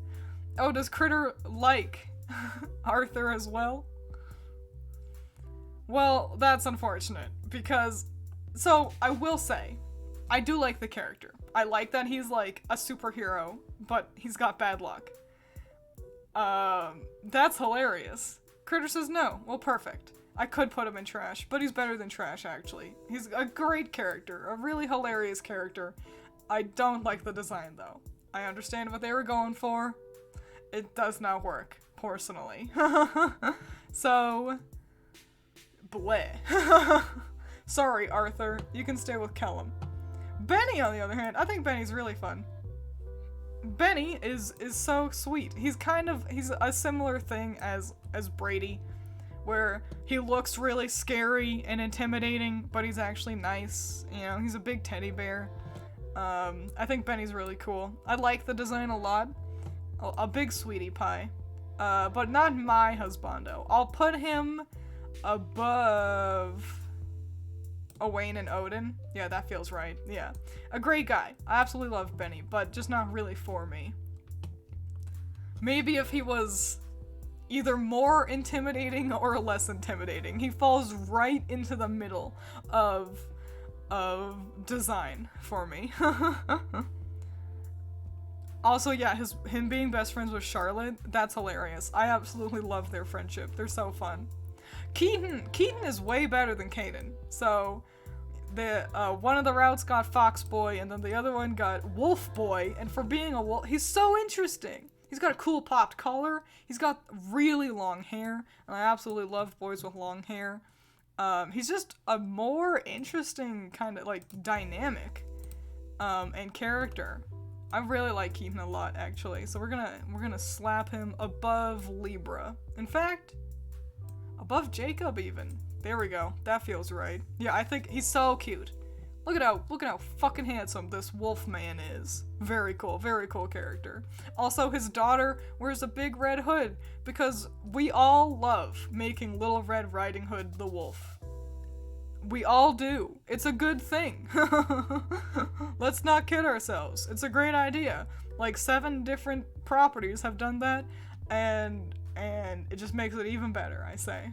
Oh, does Critter like Arthur as well? Well, that's unfortunate, because, so, I will say, I do like the character. I like that he's, like, a superhero, but he's got bad luck. That's hilarious. Critter says no. Well, perfect. I could put him in trash, but he's better than trash, actually. He's a great character, a really hilarious character. I don't like the design, though. I understand what they were going for. It does not work, personally. So, bleh. Sorry, Arthur. You can stay with Kellum. Benny, on the other hand, I think Benny's really fun. Benny is so sweet. He's a similar thing as Brady, where he looks really scary and intimidating, but he's actually nice. You know, he's a big teddy bear. I think Benny's really cool. I like the design a lot. A big sweetie pie. But not my husbando. I'll put him above Owain and Odin. Yeah, that feels right. Yeah. A great guy. I absolutely love Benny, but just not really for me. Maybe if he was either more intimidating or less intimidating. He falls right into the middle of design for me. Also, yeah, him being best friends with Charlotte, that's hilarious. I absolutely love their friendship. They're so fun. Keaton is way better than Caden. So, one of the routes got Fox Boy, and then the other one got Wolf Boy. And for being a wolf, he's so interesting. He's got a cool popped collar. He's got really long hair, and I absolutely love boys with long hair. He's just a more interesting kind of like dynamic, and character. I really like Keaton a lot, actually. So we're gonna slap him above Libra. In fact, above Jacob even. There we go. That feels right. Yeah, I think he's so cute. Look at how fucking handsome this wolf man is. Very cool character. Also, his daughter wears a big red hood because we all love making Little Red Riding Hood the wolf. We all do. It's a good thing. Let's not kid ourselves. It's a great idea. Like 7 different properties have done that, and it just makes it even better, I say.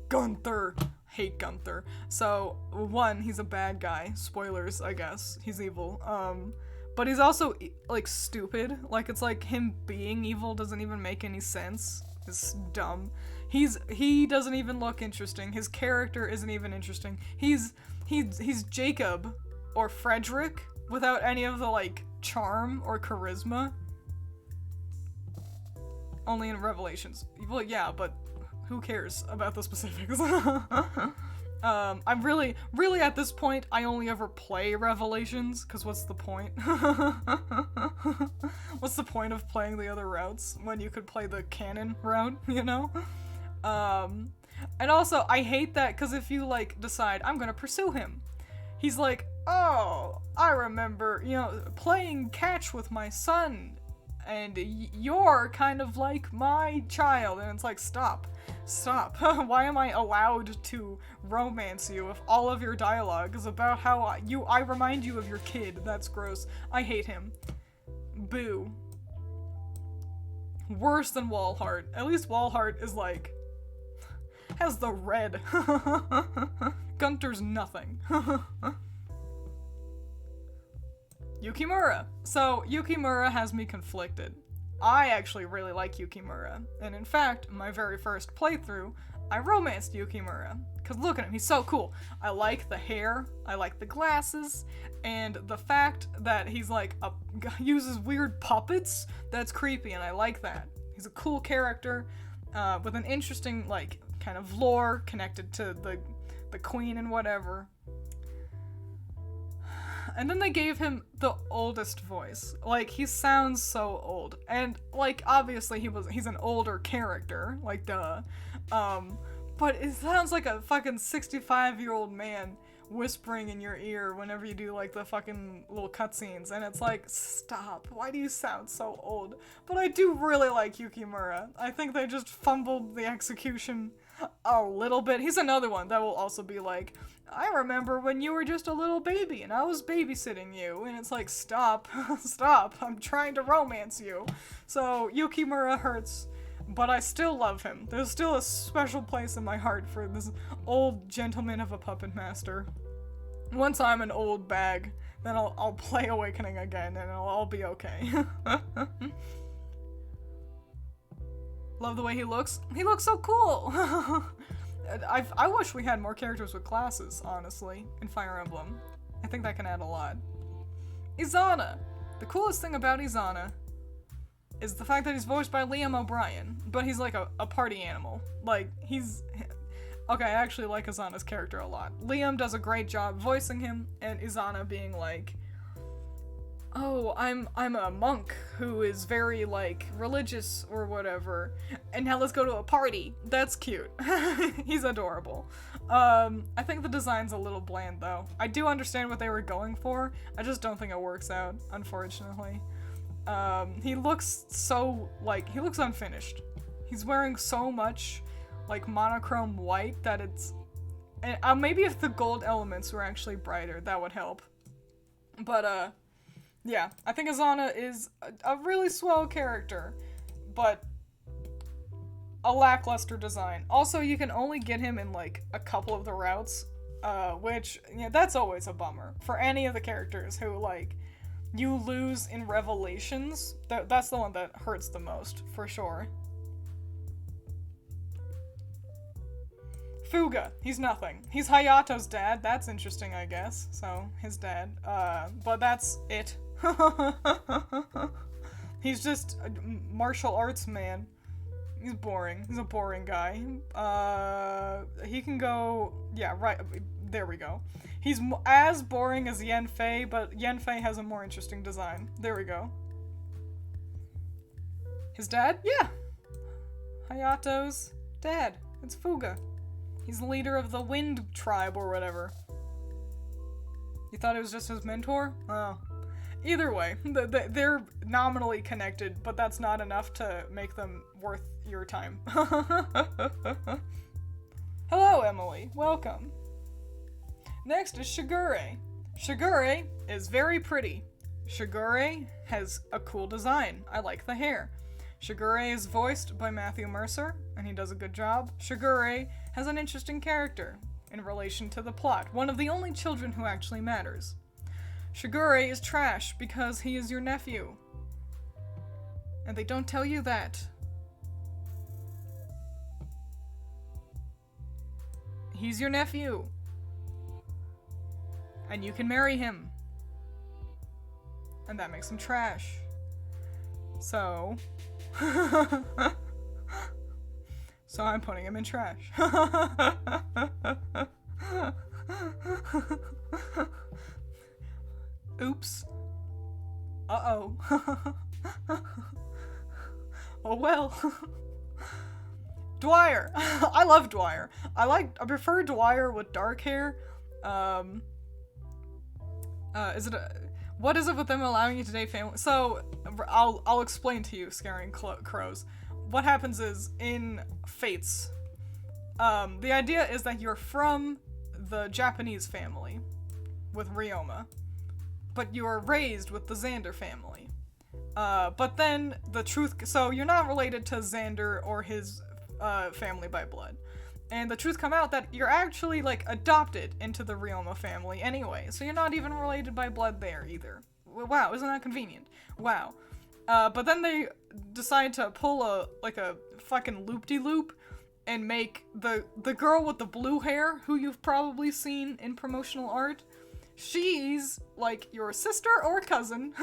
Gunther. Hate Gunther. So, 1, he's a bad guy. Spoilers, I guess. He's evil. But he's also, like, stupid. Like, it's like him being evil doesn't even make any sense. It's dumb. He doesn't even look interesting. His character isn't even interesting. He's Jacob or Frederick without any of the, like, charm or charisma. Only in Revelations. Well, yeah, but who cares about the specifics? I'm really at this point, I only ever play Revelations, because what's the point? What's the point of playing the other routes when you could play the canon route, you know? And also, I hate that, because if you, like, decide, I'm gonna pursue him, he's like, oh, I remember, you know, playing catch with my son, and you're kind of like my child, and it's like, stop. Why am I allowed to romance you if all of your dialogue is about how I remind you of your kid? That's gross. I hate him. Boo. Worse than Walhart. At least Walhart is like, has the red. Gunter's nothing. Yukimura. So, Yukimura has me conflicted. I actually really like Yukimura, and in fact, my very first playthrough, I romanced Yukimura. Cause look at him, he's so cool. I like the hair, I like the glasses, and the fact that he's like, uses weird puppets, that's creepy, and I like that. He's a cool character, with an interesting, like, kind of lore connected to the queen and whatever. And then they gave him the oldest voice. Like, he sounds so old. And, like, obviously he's an older character. Like, duh. But it sounds like a fucking 65-year-old man whispering in your ear whenever you do, like, the fucking little cutscenes. And it's like, stop. Why do you sound so old? But I do really like Yukimura. I think they just fumbled the execution a little bit. He's another one that will also be like, I remember when you were just a little baby and I was babysitting you, and it's like, stop, I'm trying to romance you. So Yukimura hurts, but I still love him. There's still a special place in my heart for this old gentleman of a puppet master. Once I'm an old bag, then I'll play Awakening again and it'll all be okay. Love the way he looks. He looks so cool! I wish we had more characters with classes, honestly, in Fire Emblem. I think that can add a lot. Izana! The coolest thing about Izana is the fact that he's voiced by Liam O'Brien, but he's like a party animal. Like, he's... Okay, I actually like Izana's character a lot. Liam does a great job voicing him, and Izana being like, oh, I'm a monk who is very, like, religious or whatever, and now let's go to a party. That's cute. He's adorable. I think the design's a little bland, though. I do understand what they were going for, I just don't think it works out, unfortunately. He looks so, like, he looks unfinished. He's wearing so much, like, monochrome white that it's... And, maybe if the gold elements were actually brighter, that would help. But, yeah, I think Izana is a really swell character, but a lackluster design. Also, you can only get him in, like, a couple of the routes, which, yeah, that's always a bummer. For any of the characters who, like, you lose in Revelations, that's the one that hurts the most, for sure. Fuga, he's nothing. He's Hayato's dad, that's interesting, I guess. So, his dad. But that's it. He's just a martial arts man. He's boring. He's a boring guy. He can go... Yeah, right. There we go. He's as boring as Yanfei, but Yanfei has a more interesting design. There we go. His dad? Yeah. Hayato's dad. It's Fuga. He's the leader of the Wind Tribe or whatever. You thought it was just his mentor? Oh. Either way, they're nominally connected, but that's not enough to make them worth your time. Hello, Emily. Welcome. Next is Shigure. Shigure is very pretty. Shigure has a cool design. I like the hair. Shigure is voiced by Matthew Mercer, and he does a good job. Shigure has an interesting character in relation to the plot, one of the only children who actually matters. Shigure is trash because he is your nephew. And they don't tell you that. He's your nephew. And you can marry him. And that makes him trash. So, So I'm putting him in trash. Oops. Uh-oh. Oh well. Dwyer. I love Dwyer. I prefer Dwyer with dark hair. What is it with them allowing you to date family? So, I'll explain to you, Scaring Crows. What happens is, in Fates, the idea is that you're from the Japanese family with Ryoma, but you are raised with the Xander family. But then the truth, so you're not related to Xander or his family by blood. And the truth come out that you're actually, like, adopted into the Ryoma family anyway, so you're not even related by blood there either. Wow, isn't that convenient? Wow. But then they decide to pull a fucking loop-de-loop and make the girl with the blue hair, who you've probably seen in promotional art, she's, like, your sister or cousin.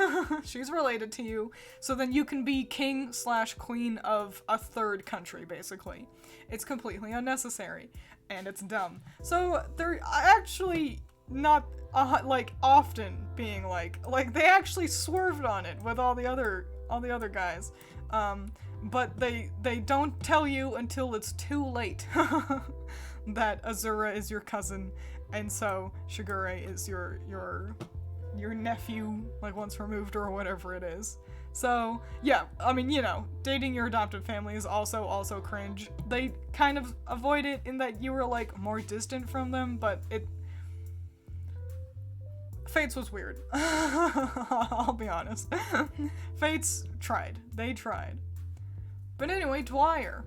She's related to you, so then you can be king/queen of a third country, basically. It's completely unnecessary, and it's dumb. So they're actually not, often being like, they actually swerved on it with all the other guys. But they don't tell you until it's too late that Azura is your cousin, and so Shigure is your nephew, like, once removed or whatever it is. So, yeah, I mean, you know, dating your adopted family is also cringe. They kind of avoid it in that you were, like, more distant from them, but Fates was weird. I'll be honest. Fates tried. They tried. But anyway, Dwyer.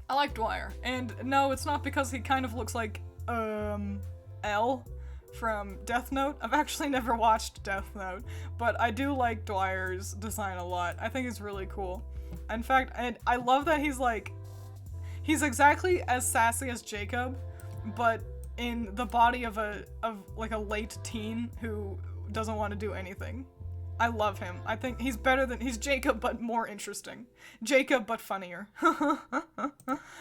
I like Dwyer. And no, it's not because he kind of looks like, L from Death Note. I've actually never watched Death Note, but I do like Dwyer's design a lot. I think it's really cool. In fact, I love that he's exactly as sassy as Jacob, but in the body of a late teen who doesn't want to do anything. I love him. I think he's Jacob, but more interesting. Jacob, but funnier.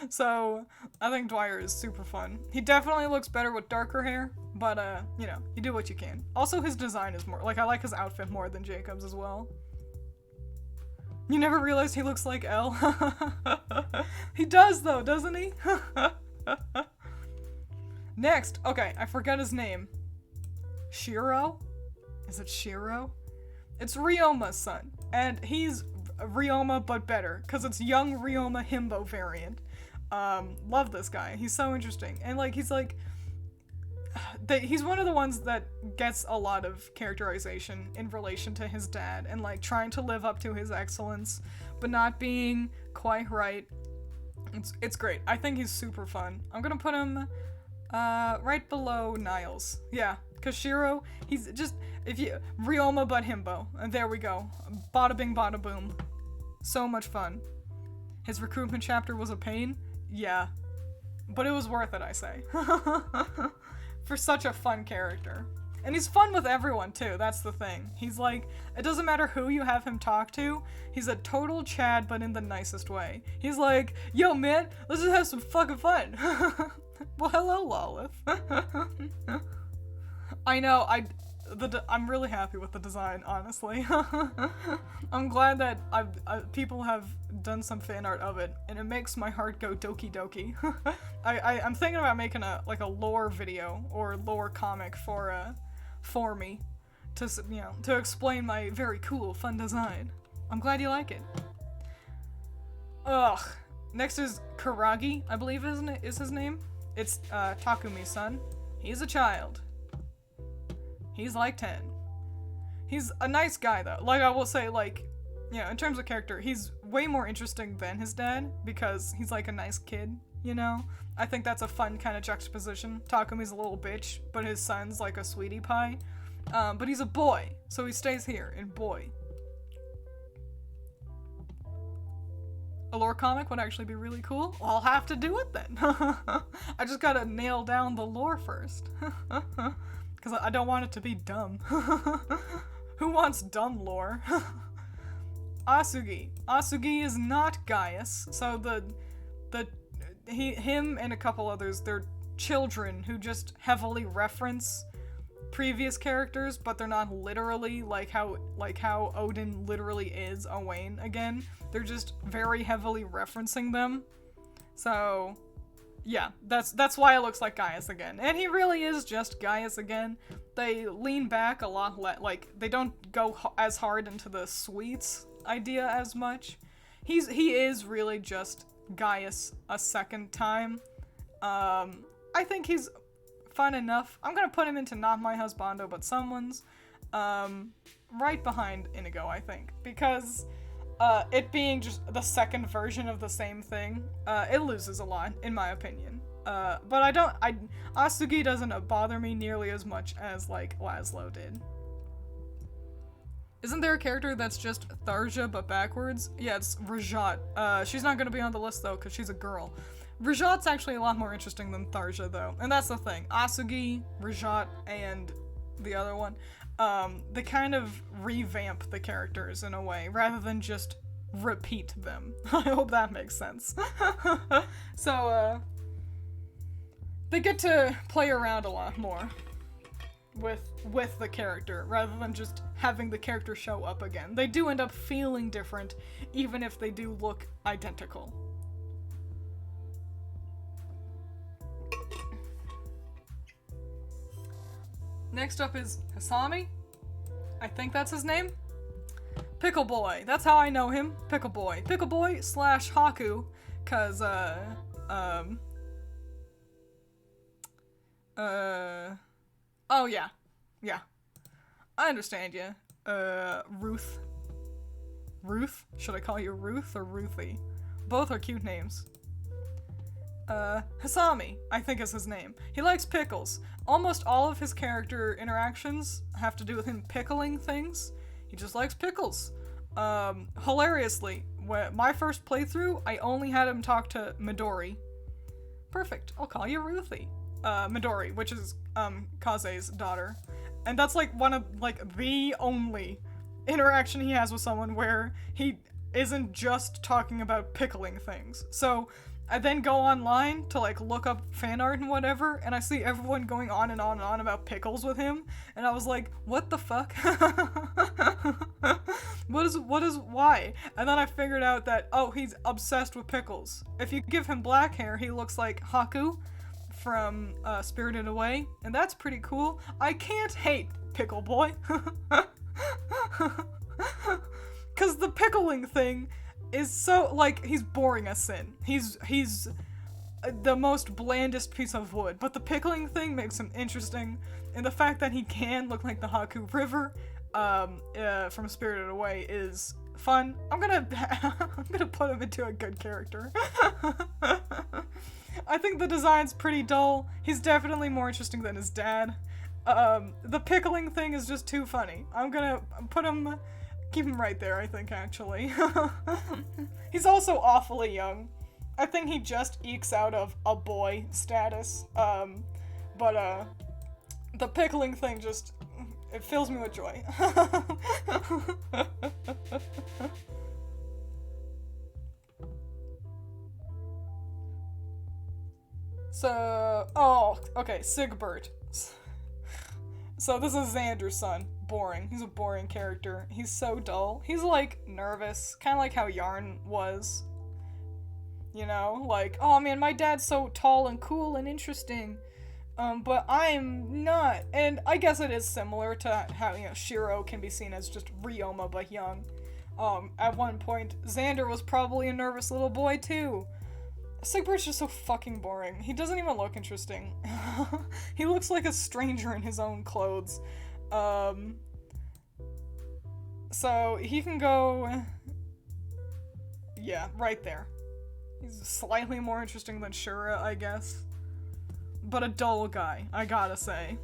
So, I think Dwyer is super fun. He definitely looks better with darker hair, but, you know, you do what you can. Also, his design is more, I like his outfit more than Jacob's as well. You never realized he looks like L? He does, though, doesn't he? Next, okay, I forgot his name. Shiro? Is it Shiro? It's Ryoma's son, and he's Ryoma but better, because it's young Ryoma himbo variant. Love this guy. He's so interesting. And, he's one of the ones that gets a lot of characterization in relation to his dad, and, trying to live up to his excellence, but not being quite right. It's great. I think he's super fun. I'm gonna put him, right below Niles. Yeah. Because Shiro, he's just, Ryoma but himbo. And there we go. Bada bing, bada boom. So much fun. His recruitment chapter was a pain? Yeah. But it was worth it, I say. For such a fun character. And he's fun with everyone, too. That's the thing. He's it doesn't matter who you have him talk to. He's a total Chad, but in the nicest way. He's like, yo, man, let's just have some fucking fun. Well, hello, Lolith. I know, I'm really happy with the design, honestly. I'm glad that people have done some fan art of it, and it makes my heart go doki doki. I'm thinking about making a lore video or lore comic for me to explain my very cool, fun design. I'm glad you like it. Ugh. Next is Karagi, I believe is his name. It's Takumi's son. He's a child. He's 10. He's a nice guy, though. I will say, in terms of character, he's way more interesting than his dad, because he's, a nice kid, you know? I think that's a fun kind of juxtaposition. Takumi's a little bitch, but his son's, a sweetie pie. But he's a boy, so he stays here in boy. A lore comic would actually be really cool. Well, I'll have to do it then. I just gotta nail down the lore first. Because I don't want it to be dumb. Who wants dumb lore? Asugi. Asugi is not Gaius, so him and a couple others, they're children who just heavily reference previous characters, but they're not literally like how Odin literally is Owain again. They're just very heavily referencing them. So yeah, that's why it looks like Gaius again. And he really is just Gaius again. They lean back a lot, like they don't go as hard into the sweets idea as much. He is really just Gaius a second time. I think he's fun enough. I'm gonna put him into not my husbando, but someone's, right behind Inigo, I think, because it being just the second version of the same thing, it loses a lot, in my opinion. But Asugi doesn't bother me nearly as much as, like, Laszlo did. Isn't there a character that's just Tharja but backwards? Yeah, it's Rajat. She's not gonna be on the list though, because she's a girl. Rajat's actually a lot more interesting than Tharja though, and that's the thing. Asugi, Rajat, and the other one, they kind of revamp the characters in a way, rather than just repeat them. I hope that makes sense. So, they get to play around a lot more with the character, rather than just having the character show up again. They do end up feeling different, even if they do look identical. Next up is Hasami. I think that's his name. Pickle Boy. That's how I know him. Pickle Boy. Pickle Boy / Haku. Cause, oh yeah. Yeah. I understand you. Ruth. Ruth? Should I call you Ruth or Ruthie? Both are cute names. Hasami, I think is his name. He likes pickles. Almost all of his character interactions have to do with him pickling things. He just likes pickles. Hilariously, my first playthrough, I only had him talk to Midori. Perfect, I'll call you Ruthie. Midori, which is, Kaze's daughter. And that's, like, one of, like, the only interaction he has with someone where he isn't just talking about pickling things. So, I then go online to, like, look up fan art and whatever, and I see everyone going on and on and on about pickles with him, and I was like, what the fuck? Why? And then I figured out that, oh, he's obsessed with pickles. If you give him black hair, he looks like Haku from Spirited Away, and that's pretty cool. I can't hate Pickle Boy. Because the pickling thing is so, like, he's boring as sin. He's the most blandest piece of wood, but the pickling thing makes him interesting, and the fact that he can look like the Haku River from Spirited Away is fun. I'm gonna put him into a good character. I think the design's pretty dull. He's definitely more interesting than his dad. The pickling thing is just too funny. I'm gonna keep him right there, I think, actually. He's also awfully young. I think he just ekes out of a boy status. But the pickling thing just, it fills me with joy. So, oh, okay, Sigbert. So this is Xander's son. Boring. He's a boring character. He's so dull. He's, like, nervous. Kind of like how Yarn was. You know? Like, oh man, my dad's so tall and cool and interesting. But I'm not. And I guess it is similar to how, you know, Shiro can be seen as just Ryoma but young. At one point, Xander was probably a nervous little boy too. Sigbert's just so fucking boring. He doesn't even look interesting. He looks like a stranger in his own clothes. So he can go, yeah, right there. He's slightly more interesting than Shura, I guess. But a dull guy, I gotta say.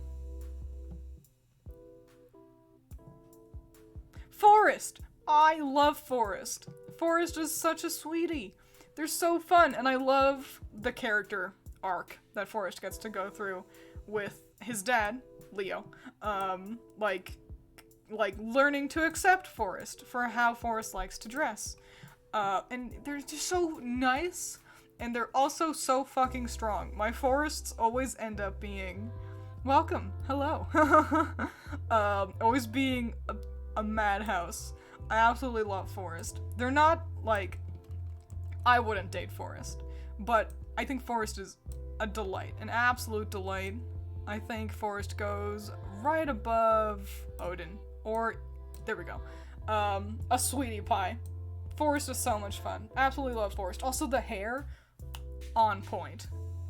Forrest! I love Forrest. Forrest is such a sweetie. They're so fun, and I love the character arc that Forrest gets to go through with his dad, Leo. Like like, learning to accept Forrest for how Forrest likes to dress. And they're just so nice, and they're also so fucking strong. My Forrests always end up being, welcome, hello. Always being a madhouse. I absolutely love Forrest. They're not, like, I wouldn't date Forrest, but I think Forrest is a delight, an absolute delight. I think Forrest goes right above Odin, or, there we go, a sweetie pie. Forrest is so much fun. Absolutely love Forrest. Also, the hair, on point.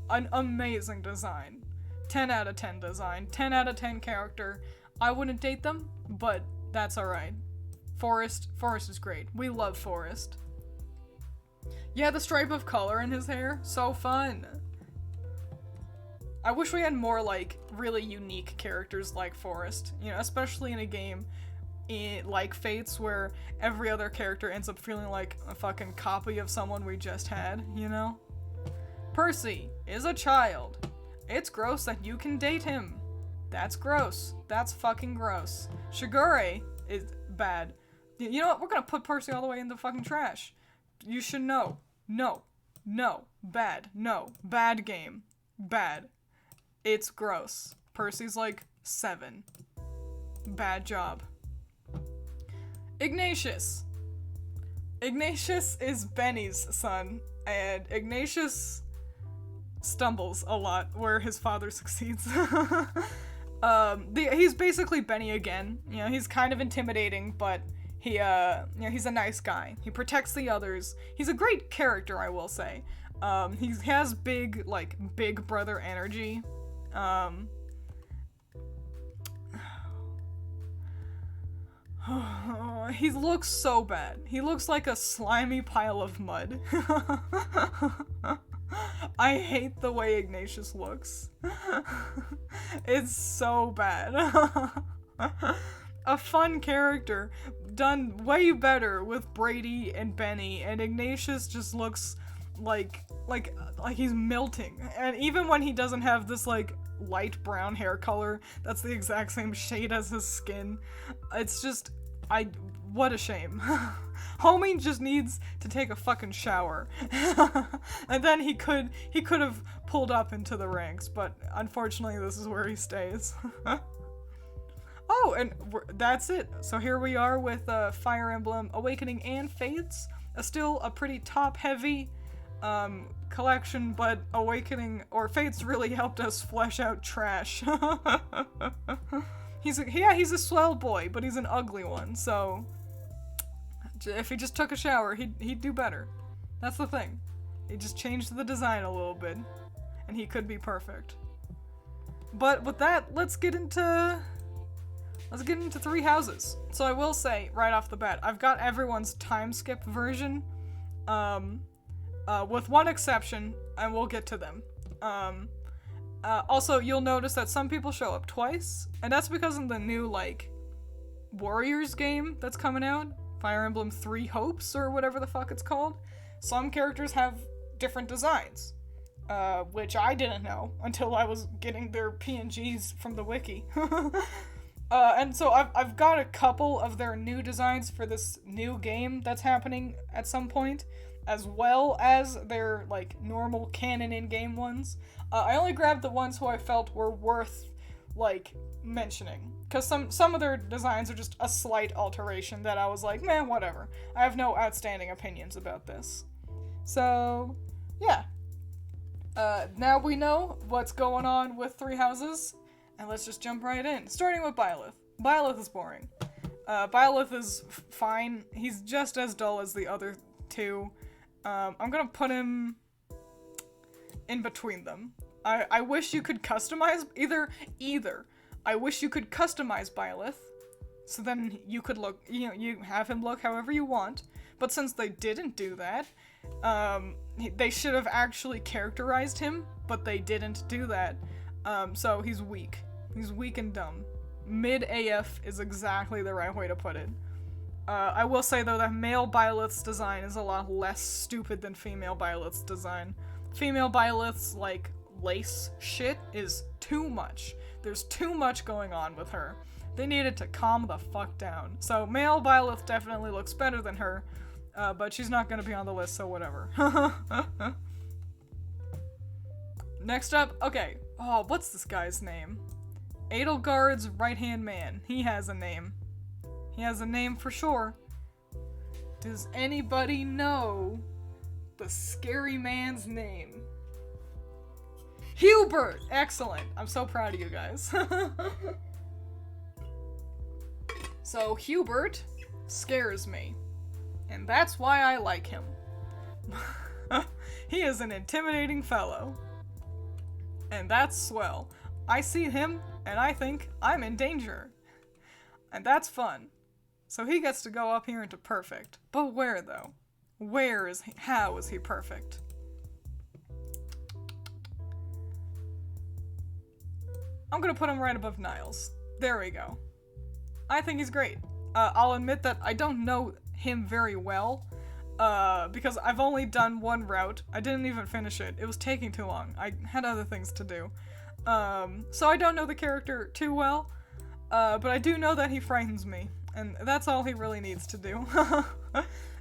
An amazing design. 10 out of 10 design. 10 out of 10 character. I wouldn't date them, but that's alright. Forrest is great. We love Forrest. Yeah, the stripe of color in his hair, so fun. I wish we had more, like, really unique characters like Forrest. You know, especially in a game like Fates, where every other character ends up feeling like a fucking copy of someone we just had, you know? Percy is a child. It's gross that you can date him. That's gross. That's fucking gross. Shigure is bad. You know what? We're gonna put Percy all the way in the fucking trash. You should know. No. No. Bad. No. Bad game. Bad. It's gross. Percy's like 7. Bad job. Ignatius. Ignatius is Benny's son, and Ignatius stumbles a lot where his father succeeds. He's basically Benny again. You know, he's kind of intimidating, but he's a nice guy. He protects the others. He's a great character, I will say. He has big brother energy. He looks so bad. He looks like a slimy pile of mud. I hate the way Ignatius looks. It's so bad. A fun character, done way better with Brady and Benny, and Ignatius just looks like he's melting. And even when he doesn't have this, like, light brown hair color that's the exact same shade as his skin, it's just, what a shame. Homie just needs to take a fucking shower. And then he could have pulled up into the ranks, but unfortunately this is where he stays. Oh, and that's it. So here we are with Fire Emblem Awakening and Fates. Still a pretty top-heavy collection, but Awakening or Fates really helped us flesh out Trash. He's a swell boy, but he's an ugly one, so if he just took a shower, he'd do better. That's the thing. He just changed the design a little bit, and he could be perfect. But with that, let's get into Three Houses. So I will say, right off the bat, I've got everyone's time skip version, with one exception, and we'll get to them. Also, you'll notice that some people show up twice, and that's because in the new, like, Warriors game that's coming out, Fire Emblem 3 Hopes, or whatever the fuck it's called, some characters have different designs, which I didn't know until I was getting their PNGs from the wiki. And so I've got a couple of their new designs for this new game that's happening at some point, as well as their, like, normal canon in-game ones. I only grabbed the ones who I felt were worth, like, mentioning. Because some of their designs are just a slight alteration that I was like, man, whatever. I have no outstanding opinions about this. So, yeah. Now we know what's going on with Three Houses, and let's just jump right in. Starting with Byleth. Byleth is boring. Byleth is fine. He's just as dull as the other two. I'm gonna put him in between them. I wish you could customize either. I wish you could customize Byleth, so then you could look, you have him look however you want. But since they didn't do that, they should have actually characterized him, but they didn't do that. So he's weak. He's weak and dumb. Mid AF is exactly the right way to put it. I will say, though, that male Byleth's design is a lot less stupid than female Byleth's design. Female Byleth's, like, lace shit is too much. There's too much going on with her. They needed to calm the fuck down. So male Byleth definitely looks better than her, but she's not gonna be on the list, so whatever. Next up, okay. Oh, what's this guy's name? Edelgard's right-hand man. He has a name. He has a name for sure. Does anybody know the scary man's name? Hubert! Excellent. I'm so proud of you guys. So Hubert scares me. And that's why I like him. He is an intimidating fellow. And that's swell. I see him and I think I'm in danger. And that's fun. So he gets to go up here into perfect. But where though? Where is he? How is he perfect? I'm gonna put him right above Niles. There we go. I think he's great. I'll admit that I don't know him very well, because I've only done one route. I didn't even finish it. It was taking too long. I had other things to do. So I don't know the character too well, but I do know that he frightens me, and that's all he really needs to do.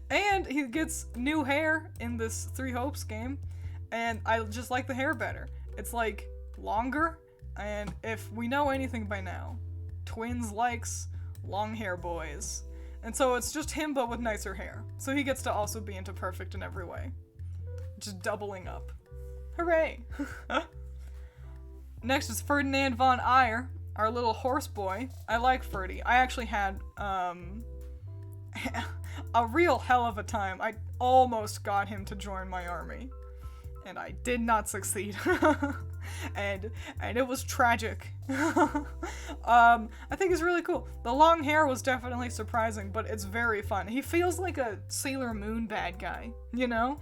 And he gets new hair in this Three Hopes game, and I just like the hair better. It's like longer, and if we know anything by now, Twiins likes long hair boys. And so it's just him but with nicer hair. So he gets to also be into perfect in every way. Just doubling up. Hooray! Next is Ferdinand von Eyre, our little horse boy. I like Ferdy. I actually had a real hell of a time. I almost got him to join my army. And I did not succeed. and it was tragic. I think he's really cool. The long hair was definitely surprising, but it's very fun. He feels like a Sailor Moon bad guy, you know?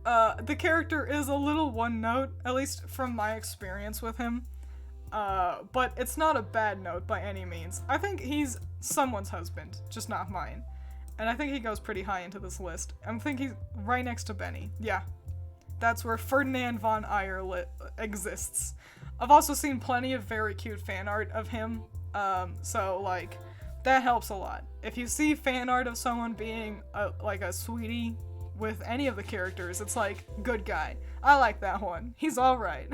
The character is a little one note, at least from my experience with him. But it's not a bad note by any means. I think he's someone's husband, just not mine. And I think he goes pretty high into this list. I think he's right next to Benny. Yeah. That's where Ferdinand von Eyre exists. I've also seen plenty of very cute fan art of him, so, like, that helps a lot. If you see fan art of someone being, like, a sweetie with any of the characters, it's like, good guy. I like that one. He's alright.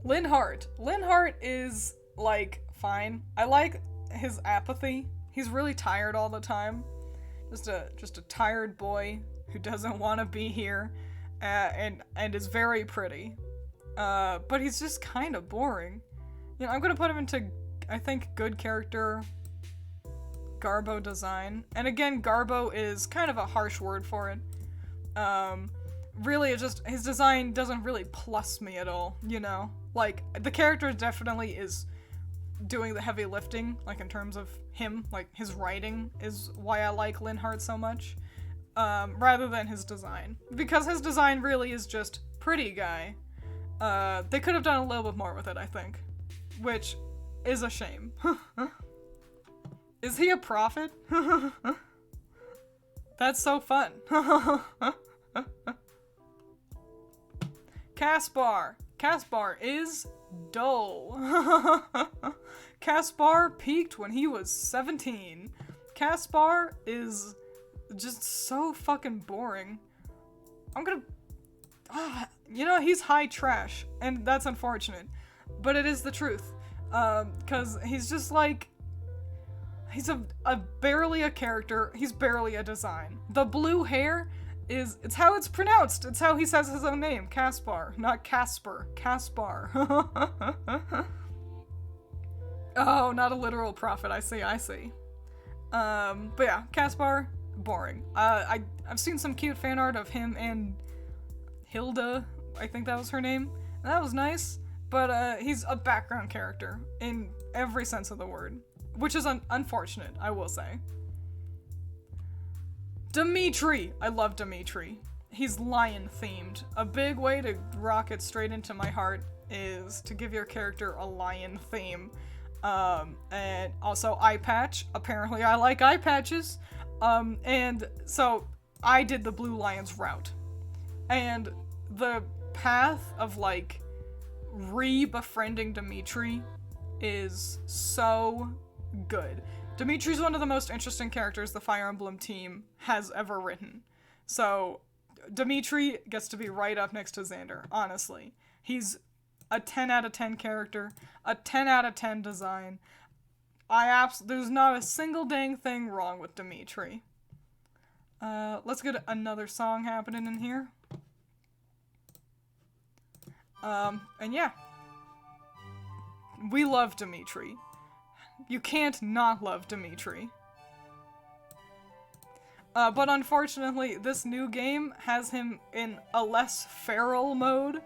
Linhardt. Linhardt is, like, fine. I like his apathy. He's really tired all the time. Just a tired boy who doesn't want to be here, and is very pretty. But he's just kind of boring. You know, I'm gonna put him into, I think, good character, Garbo design. And again, Garbo is kind of a harsh word for it. Really, it just, his design doesn't really plus me at all, you know? Like, the character definitely is doing the heavy lifting, like in terms of him, like his writing is why I like Linhardt so much, rather than his design. Because his design really is just pretty guy. They could have done a little bit more with it, I think. Which is a shame. Is he a prophet? That's so fun. Caspar. Caspar is dull. Caspar peaked when he was 17. Caspar is just so fucking boring. I'm gonna... you know, he's high trash, and that's unfortunate. But it is the truth. Because he's just like... He's barely a character. He's barely a design. The blue hair is... It's how it's pronounced. It's how he says his own name. Caspar. Not Casper. Caspar. Oh, not a literal prophet. I see. But yeah, Caspar, boring. I've seen some cute fan art of him and Hilda. I think that was her name. And that was nice. But he's a background character in every sense of the word. Which is unfortunate, I will say. Dimitri! I love Dimitri. He's lion-themed. A big way to rocket straight into my heart is to give your character a lion theme. And also eye patch. Apparently I like eye patches. And so I did the Blue Lions route. And the path of, like, re-befriending Dimitri is so good. Dimitri's one of the most interesting characters the Fire Emblem team has ever written. So, Dimitri gets to be right up next to Xander, honestly. He's a 10 out of 10 character, a 10 out of 10 design. There's not a single dang thing wrong with Dimitri. Let's get another song happening in here. And yeah. We love Dimitri. You can't not love Dimitri. But unfortunately, this new game has him in a less feral mode.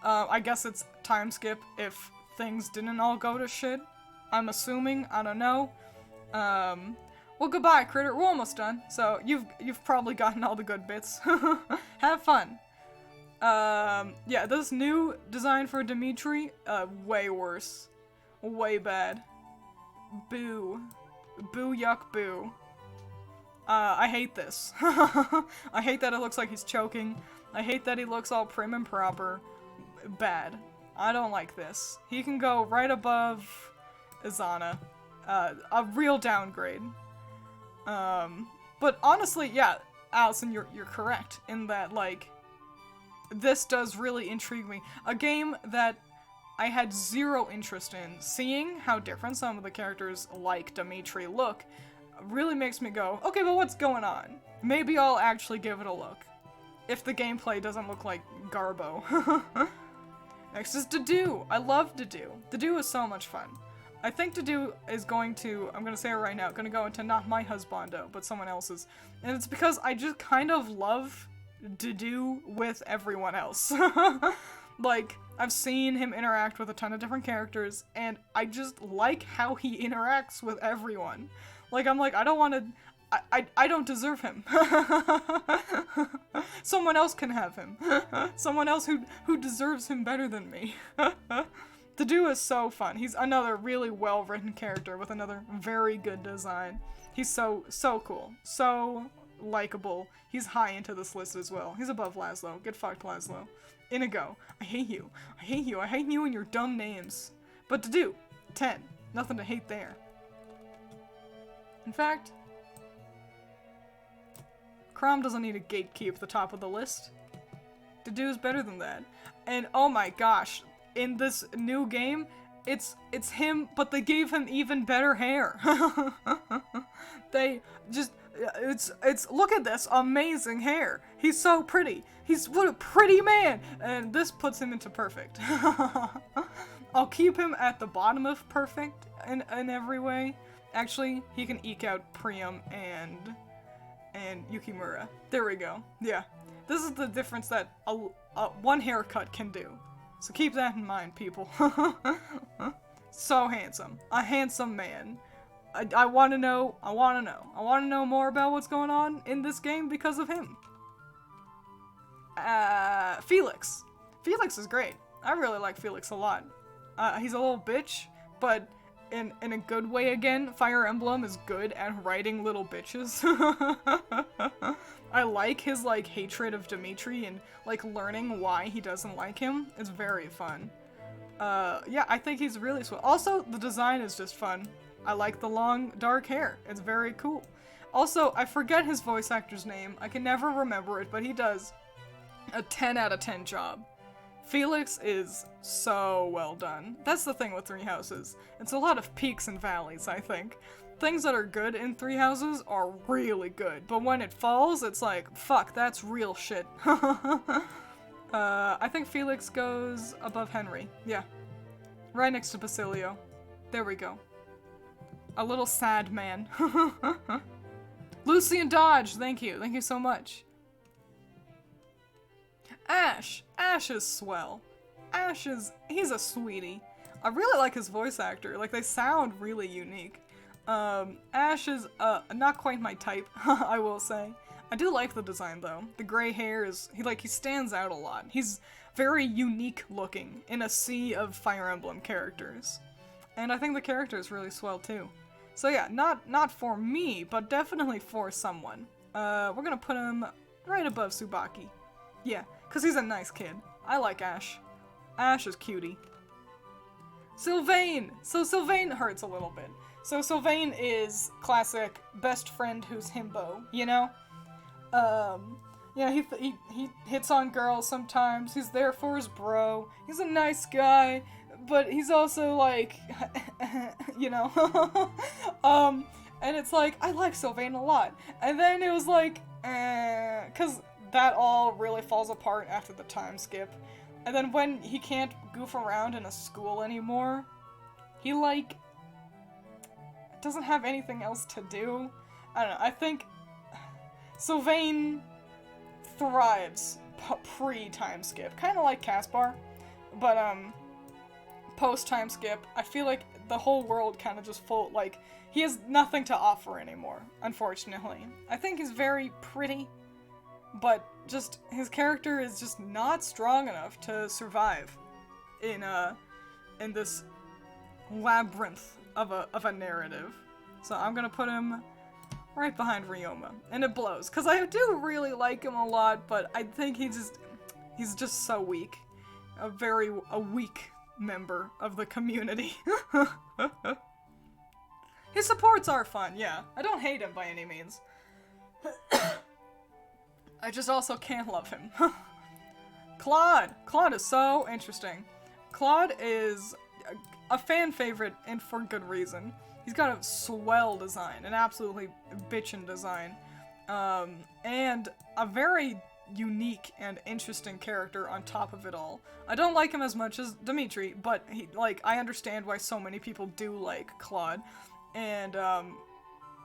I guess it's time skip if things didn't all go to shit. I'm assuming, I don't know. Well, goodbye, Critter. We're almost done. So, you've probably gotten all the good bits. Have fun. Yeah, this new design for Dimitri, way worse. Way bad. Boo. Boo, yuck, boo. I hate this. I hate that it looks like he's choking. I hate that he looks all prim and proper. Bad. I don't like this. He can go right above Izana. A real downgrade. But honestly, yeah, Allison, you're correct in that, like, this does really intrigue me. A game that I had zero interest in, seeing how different some of the characters like Dimitri look, really makes me go, okay, but what's going on? Maybe I'll actually give it a look. If the gameplay doesn't look like Garbo. Next is Dedue. I love Dedue. Dedue is so much fun. I think Dedue is going to, I'm gonna say it right now, gonna go into not my husbando, but someone else's. And it's because I just kind of love Dedue with everyone else. Like, I've seen him interact with a ton of different characters, and I just like how he interacts with everyone. Like, I'm like, I don't want to... I don't deserve him. Someone else can have him. Someone else who deserves him better than me. Dedue is so fun. He's another really well-written character with another very good design. He's so cool. So likable. He's high into this list as well. He's above Laszlo. Get fucked, Laszlo. Inigo. I hate you. I hate you. I hate you and your dumb names. But Dedue, 10. Nothing to hate there. In fact, Chrom doesn't need to gatekeep the top of the list. Dedue is better than that. And oh my gosh, in this new game, it's him, but they gave him even better hair. They just, it's, look at this amazing hair. He's so pretty. What a pretty man. And this puts him into perfect. I'll keep him at the bottom of perfect in every way. Actually, he can eke out Priam and Yukimura. There we go. Yeah. This is the difference that one haircut can do. So keep that in mind, people. So handsome. A handsome man. I want to know. I want to know more about what's going on in this game because of him. Felix. Felix is great. I really like Felix a lot. He's a little bitch, but in a good way again. Fire Emblem is good at writing little bitches. I like his, like, hatred of Dimitri and, like, learning why he doesn't like him. It's very fun. Yeah, I think he's really swell. Also, the design is just fun. I like the long, dark hair. It's very cool. Also, I forget his voice actor's name. I can never remember it, but he does a 10 out of 10 job. Felix is so well done. That's the thing with Three Houses. It's a lot of peaks and valleys, I think. Things that are good in Three Houses are really good, but when it falls, it's like, fuck, that's real shit. I think Felix goes above Henry. Yeah. Right next to Basilio. There we go. A little sad man. Lucian Dodge, thank you. Thank you so much. Ash. Ash is swell. He's a sweetie. I really like his voice actor. Like, they sound really unique. Ash is, not quite my type, I will say. I do like the design, though. The gray hair is, he stands out a lot. He's very unique looking in a sea of Fire Emblem characters. And I think the character is really swell, too. So yeah, not for me, but definitely for someone. We're gonna put him right above Tsubaki. Yeah, because he's a nice kid. I like Ash. Ash is cutie. Sylvain! So Sylvain hurts a little bit. So Sylvain is classic best friend who's himbo, you know? Yeah, he hits on girls sometimes. He's there for his bro. He's a nice guy, but he's also like, you know? And it's like, I like Sylvain a lot. And then it was like, cause that all really falls apart after the time skip. And then when he can't goof around in a school anymore, he like, doesn't have anything else to do. I don't know, I think Sylvain thrives pre-time skip. Kinda like Caspar, but post-time skip, I feel like the whole world kinda just like, he has nothing to offer anymore, unfortunately. I think he's very pretty, but just, his character is just not strong enough to survive in this labyrinth of a narrative. So I'm gonna put him right behind Ryoma, and it blows, because I do really like him a lot, but I think he's just so weak. A weak member of the community. His supports are fun, yeah. I don't hate him by any means. I just also can't love him. Claude! Claude is so interesting. Claude is a fan favorite, and for good reason. He's got a swell design, an absolutely bitchin' design, and a very unique and interesting character on top of it all. I don't like him as much as Dimitri, but I understand why so many people do like Claude, and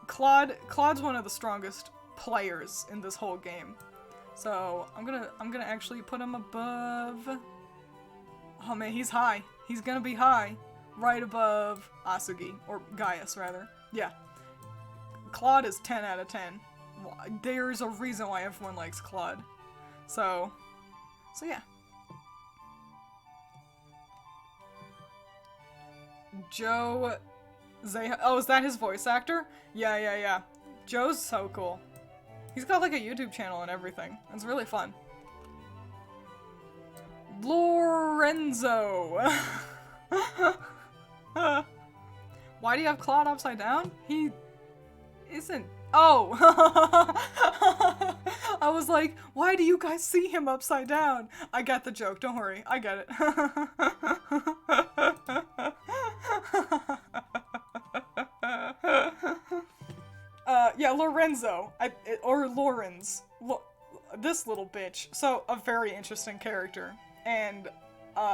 Claude's one of the strongest players in this whole game. So I'm gonna actually put him above. Oh man, he's high. He's gonna be high. Right above Asugi, or Gaius, rather. Yeah. Claude is 10 out of 10. There's a reason why everyone likes Claude. So yeah. Joe Zeha. Oh, is that his voice actor? Yeah. Joe's so cool. He's got like a YouTube channel and everything. It's really fun. Lorenzo! Why do you have Claude upside down? He isn't. Oh! I was like, why do you guys see him upside down? I got the joke, don't worry. I get it. Yeah, Lorenzo. Or Lorenz. This little bitch. So, a very interesting character. And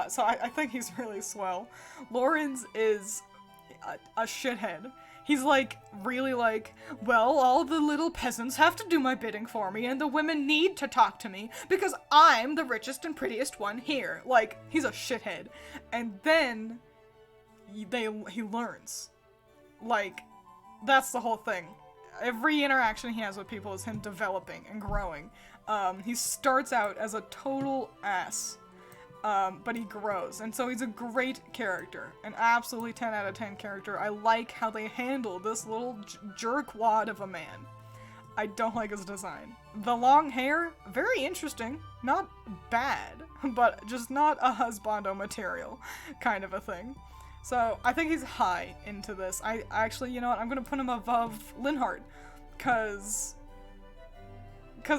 so I think he's really swell. Lorenz is a shithead. He's like, really like, well, all the little peasants have to do my bidding for me, and the women need to talk to me, because I'm the richest and prettiest one here. Like, he's a shithead. And then, he learns. Like, that's the whole thing. Every interaction he has with people is him developing and growing. He starts out as a total ass. But he grows, and so he's a great character. An absolutely 10 out of 10 character. I like how they handle this little jerkwad of a man. I don't like his design. The long hair, very interesting. Not bad, but just not a husbando material kind of a thing. So, I think he's high into this. I actually, you know what, I'm gonna put him above Linhardt, cause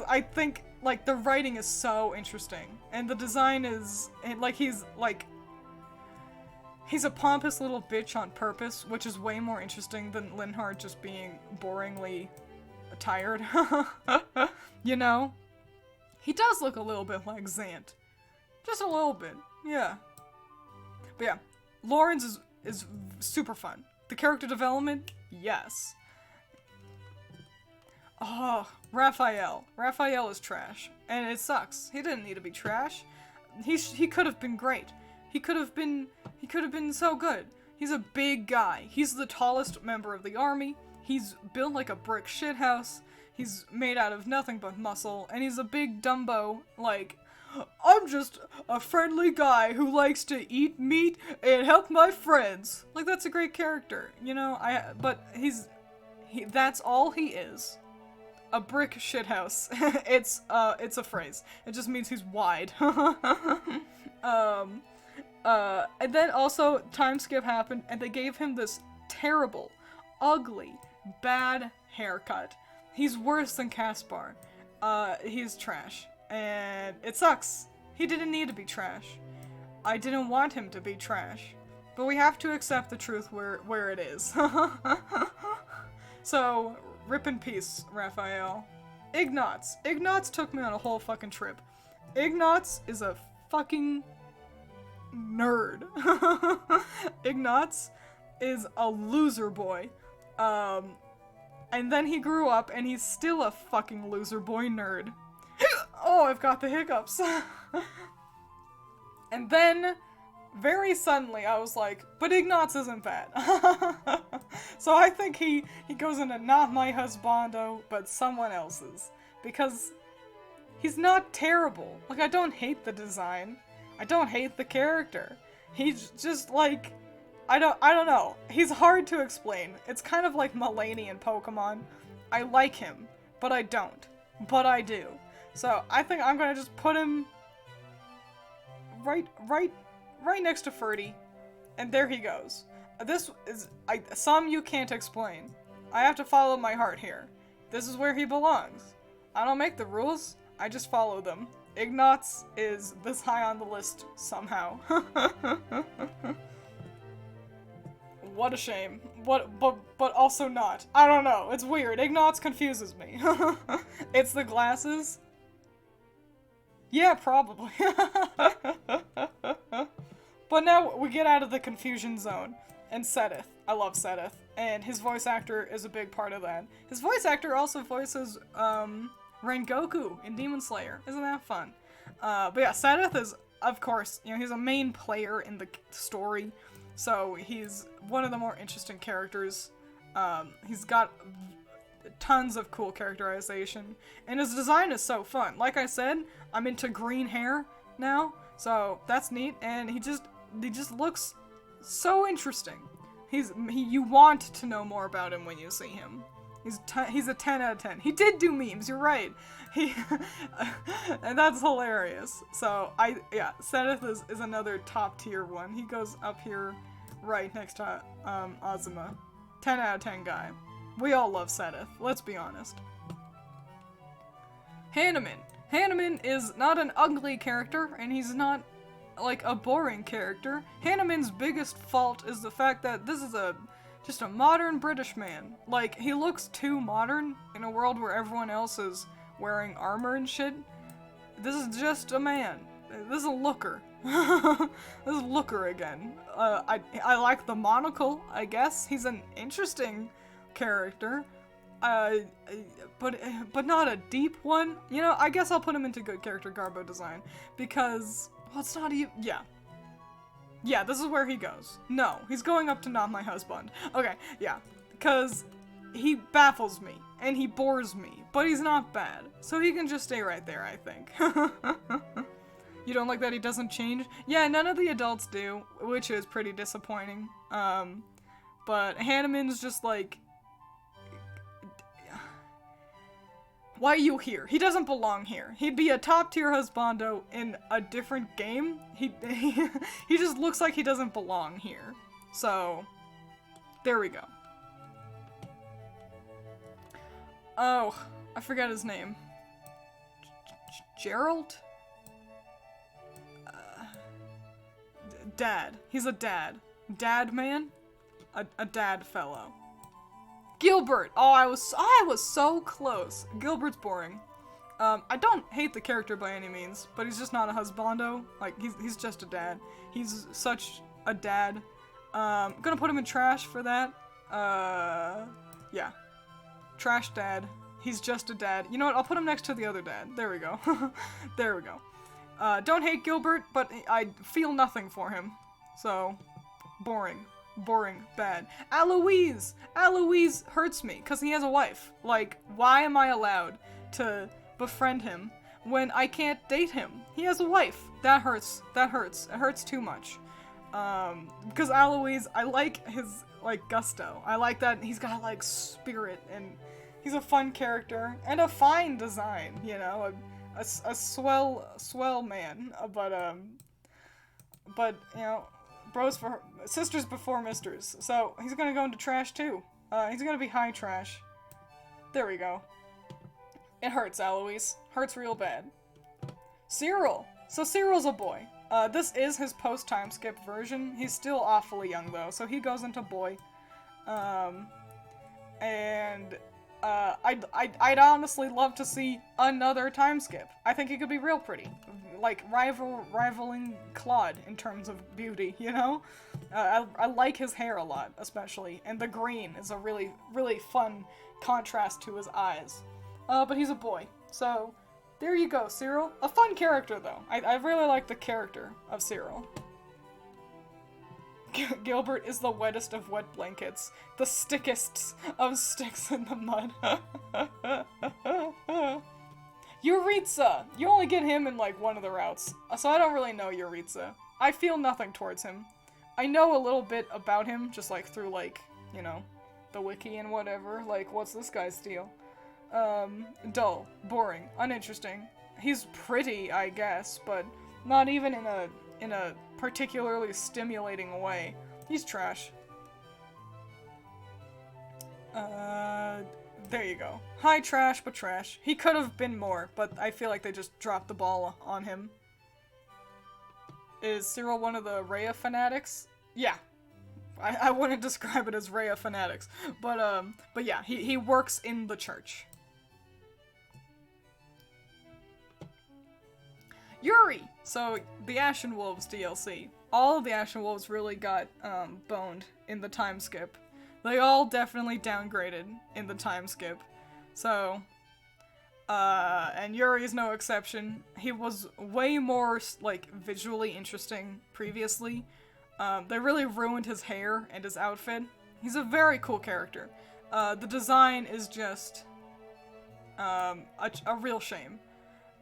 I think, like, the writing is so interesting, and the design is, like, he's a pompous little bitch on purpose, which is way more interesting than Linhardt just being boringly tired. You know? He does look a little bit like Zant. Just a little bit, yeah. But yeah, Lawrence is super fun. The character development, yes. Oh, Raphael. Raphael is trash. And it sucks. He didn't need to be trash. He could have been great. He could have been so good. He's a big guy. He's the tallest member of the army. He's built like a brick shithouse. He's made out of nothing but muscle. And he's a big Dumbo, like, I'm just a friendly guy who likes to eat meat and help my friends. Like, that's a great character, you know? But that's all he is. A brick shithouse. It's a phrase. It just means he's wide. And then also, time skip happened, and they gave him this terrible, ugly, bad haircut. He's worse than Caspar. He's trash. And it sucks. He didn't need to be trash. I didn't want him to be trash. But we have to accept the truth where it is. So, rip in peace, Raphael. Ignatz. Ignatz took me on a whole fucking trip. Ignatz is a fucking nerd. Ignatz is a loser boy. And then he grew up and he's still a fucking loser boy nerd. Oh, I've got the hiccups. And then, very suddenly, I was like, but Ignatz isn't bad. So I think he goes into not my husbando, but someone else's. Because he's not terrible. Like, I don't hate the design. I don't hate the character. He's just like, I don't know. He's hard to explain. It's kind of like Mulaney in Pokemon. I like him, but I don't. But I do. So I think I'm gonna just put him right next to Ferdy, and there he goes. This is some you can't explain. I have to follow my heart here. This is where he belongs. I don't make the rules. I just follow them. Ignatz is this high on the list somehow. What a shame. But also not. I don't know. It's weird. Ignatz confuses me. It's the glasses. Yeah, probably. But now we get out of the confusion zone. And Seteth. I love Seteth. And his voice actor is a big part of that. His voice actor also voices, Rengoku in Demon Slayer. Isn't that fun? But yeah, Seteth is, of course, you know, he's a main player in the story. So he's one of the more interesting characters. He's got tons of cool characterization. And his design is so fun. Like I said, I'm into green hair now. So that's neat. And he just looks so interesting. You want to know more about him when you see him. He's a 10 out of 10. He did do memes, you're right. And that's hilarious. So Seteth is another top tier one. He goes up here right next to Azuma. 10 out of 10 guy. We all love Seteth, let's be honest. Hanneman. Hanneman is not an ugly character, and he's not like a boring character. Hanneman's biggest fault is the fact that this is just a modern British man. Like, he looks too modern in a world where everyone else is wearing armor and shit. This is just a man. This is a looker. This is looker again. I like the monocle, I guess. He's an interesting character. But not a deep one. You know, I guess I'll put him into good character garbo design. Because, well, it's not even, yeah. Yeah, this is where he goes. No, he's going up to Not My Husband. Okay, yeah. Because he baffles me, and he bores me, but he's not bad. So he can just stay right there, I think. You don't like that he doesn't change? Yeah, none of the adults do, which is pretty disappointing. But Hanneman's just like, why are you here? He doesn't belong here. He'd be a top tier husbando in a different game. He just looks like he doesn't belong here. So, there we go. Oh, I forgot his name. Gerald? Dad. He's a dad. Dad man? A dad fellow. Gilbert! Oh, I was so close. Gilbert's boring. I don't hate the character by any means, but he's just not a husbando. Like, he's just a dad. He's such a dad. Gonna put him in trash for that. Yeah. Trash dad. He's just a dad. You know what? I'll put him next to the other dad. There we go. There we go. Don't hate Gilbert, but I feel nothing for him. So, boring. Boring. Bad. Aloise! Aloise hurts me, because he has a wife. Like, why am I allowed to befriend him when I can't date him? He has a wife. That hurts. That hurts. It hurts too much. Because Aloise, I like his, like, gusto. I like that he's got, like, spirit, and he's a fun character, and a fine but, you know, bros for sisters before misters. So he's gonna go into trash too. He's gonna be high trash. There we go. It hurts, Eloise. Hurts real bad. Cyril. So Cyril's a boy. This is his post-time skip version. He's still awfully young though, so he goes into boy. I'd honestly love to see another time skip. I think he could be real pretty. Like, rivaling Claude in terms of beauty, you know? I like his hair a lot, especially. And the green is a really, really fun contrast to his eyes. But he's a boy. So, there you go, Cyril. A fun character, though. I really like the character of Cyril. Gilbert is the wettest of wet blankets. The stickest of sticks in the mud. Yuritsa! You only get him in, like, one of the routes. So I don't really know Yuritsa. I feel nothing towards him. I know a little bit about him, just, like, through, like, you know, the wiki and whatever. Like, what's this guy's deal? Dull. Boring. Uninteresting. He's pretty, I guess, but not even in a particularly stimulating way. He's trash. There you go. High trash, but trash. He could have been more, but I feel like they just dropped the ball on him. Is Cyril one of the Rhea fanatics? Yeah. I wouldn't describe it as Rhea fanatics, but yeah, he works in the church. Yuri! So, the Ashen Wolves DLC. All of the Ashen Wolves really got, boned in the time skip. They all definitely downgraded in the time skip. So, and Yuri is no exception. He was way more, like, visually interesting previously. They really ruined his hair and his outfit. He's a very cool character. The design is just, a real shame.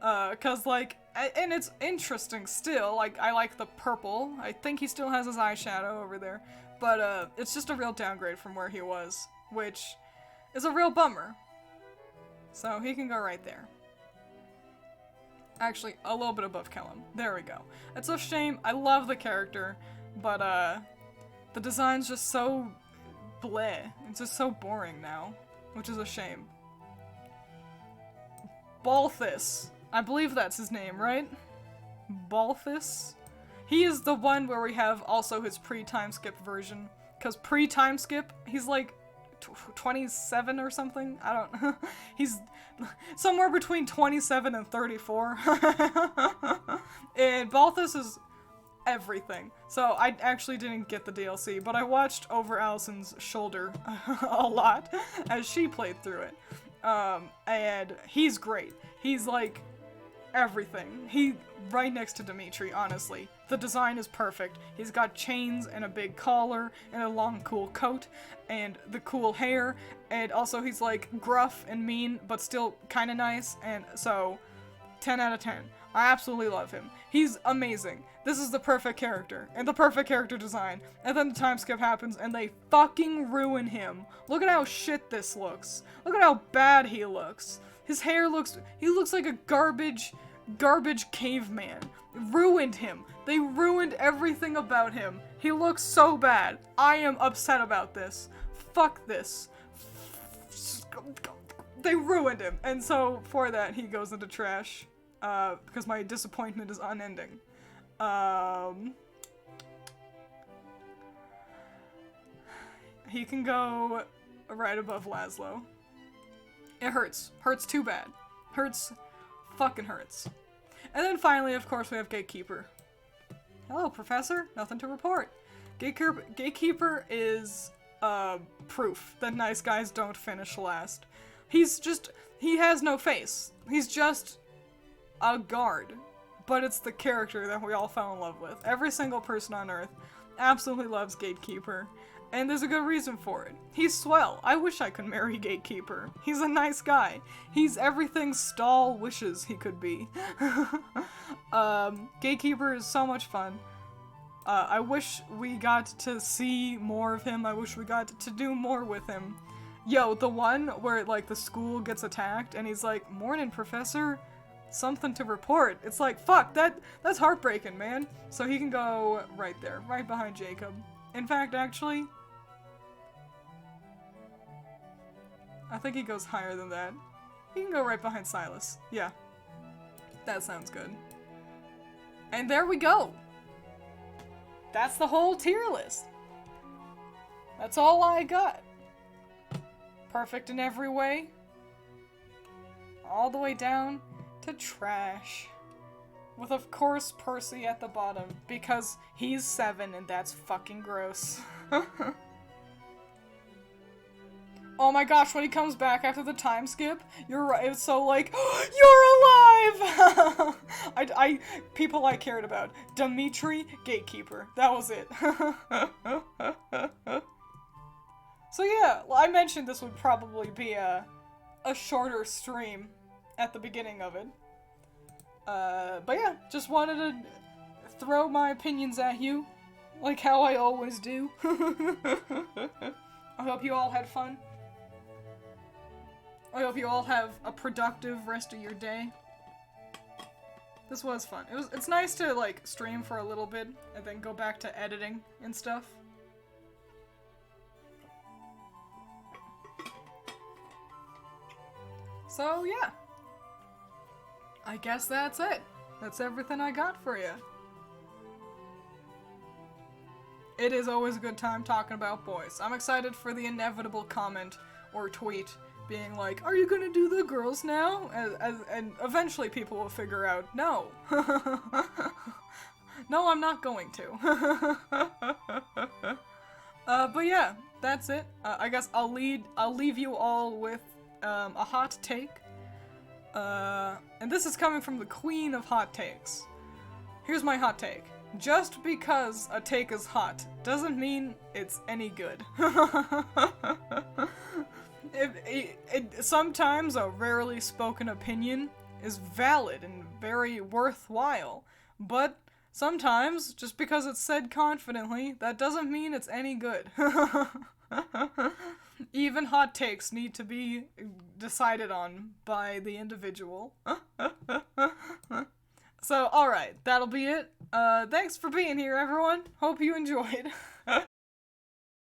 'Cause, like, and it's interesting still, like, I like the purple. I think he still has his eyeshadow over there. But, it's just a real downgrade from where he was, which is a real bummer. So, he can go right there. Actually, a little bit above Kellum. There we go. It's a shame. I love the character, but, the design's just so bleh. It's just so boring now, which is a shame. Balthus. I believe that's his name, right? Balthus? He is the one where we have also his pre-time skip version. Because pre-time skip, he's like 27 or something? I don't... He's somewhere between 27 and 34. And Balthus is everything. So I actually didn't get the DLC, but I watched over Allison's shoulder a lot as she played through it. And he's great. He's like everything. He right next to Dimitri, honestly. The design is perfect. He's got chains and a big collar and a long cool coat and the cool hair, and also he's like gruff and mean but still kind of nice, and so 10 out of 10. I absolutely love him. He's amazing. This is the perfect character and the perfect character design, and then the time skip happens and they fucking ruin him. Look at how shit this looks. Look at how bad he looks. His hair he looks like a garbage caveman. Ruined him. They ruined everything about him. He looks so bad. I am upset about this. Fuck this. They ruined him. And so, for that, he goes into trash. Because my disappointment is unending. He can go right above Laszlo. It hurts. Hurts too bad. Hurts. Fucking hurts. And then finally, of course, we have Gatekeeper. Hello, Professor. Nothing to report. Gatekeeper is, proof that nice guys don't finish last. He has no face. He's just a guard. But it's the character that we all fell in love with. Every single person on Earth absolutely loves Gatekeeper. And there's a good reason for it. He's swell. I wish I could marry Gatekeeper. He's a nice guy. He's everything Stahl wishes he could be. Gatekeeper is so much fun. I wish we got to see more of him. I wish we got to do more with him. Yo, the one where, like, the school gets attacked and he's like, "Morning, Professor. something to report. It's like, fuck, that's heartbreaking, man. So he can go right there, right behind Jacob. In fact, actually, I think he goes higher than that. He can go right behind Silas. Yeah. That sounds good. And there we go. That's the whole tier list. That's all I got. Perfect in every way. All the way down to trash. With, of course, Percy at the bottom. Because he's 7 and that's fucking gross. Oh my gosh, when he comes back after the time skip, you're right, it's so like, oh, you're alive! People I cared about. Dimitri, Gatekeeper. That was it. So yeah, I mentioned this would probably be a shorter stream at the beginning of it. But yeah, just wanted to throw my opinions at you, like how I always do. I hope you all had fun. I hope you all have a productive rest of your day. This was fun. It's nice to, like, stream for a little bit and then go back to editing and stuff. So, yeah. I guess that's it. That's everything I got for you. It is always a good time talking about boys. I'm excited for the inevitable comment or tweet being like, are you gonna do the girls now? And eventually people will figure out, no. No, I'm not going to. But yeah, that's it. I guess I'll leave you all with a hot take. And this is coming from the queen of hot takes. Here's my hot take. Just because a take is hot doesn't mean it's any good. Sometimes a rarely spoken opinion is valid and very worthwhile, but sometimes, just because it's said confidently, that doesn't mean it's any good. Even hot takes need to be decided on by the individual. So, alright, that'll be it. Thanks for being here, everyone. Hope you enjoyed.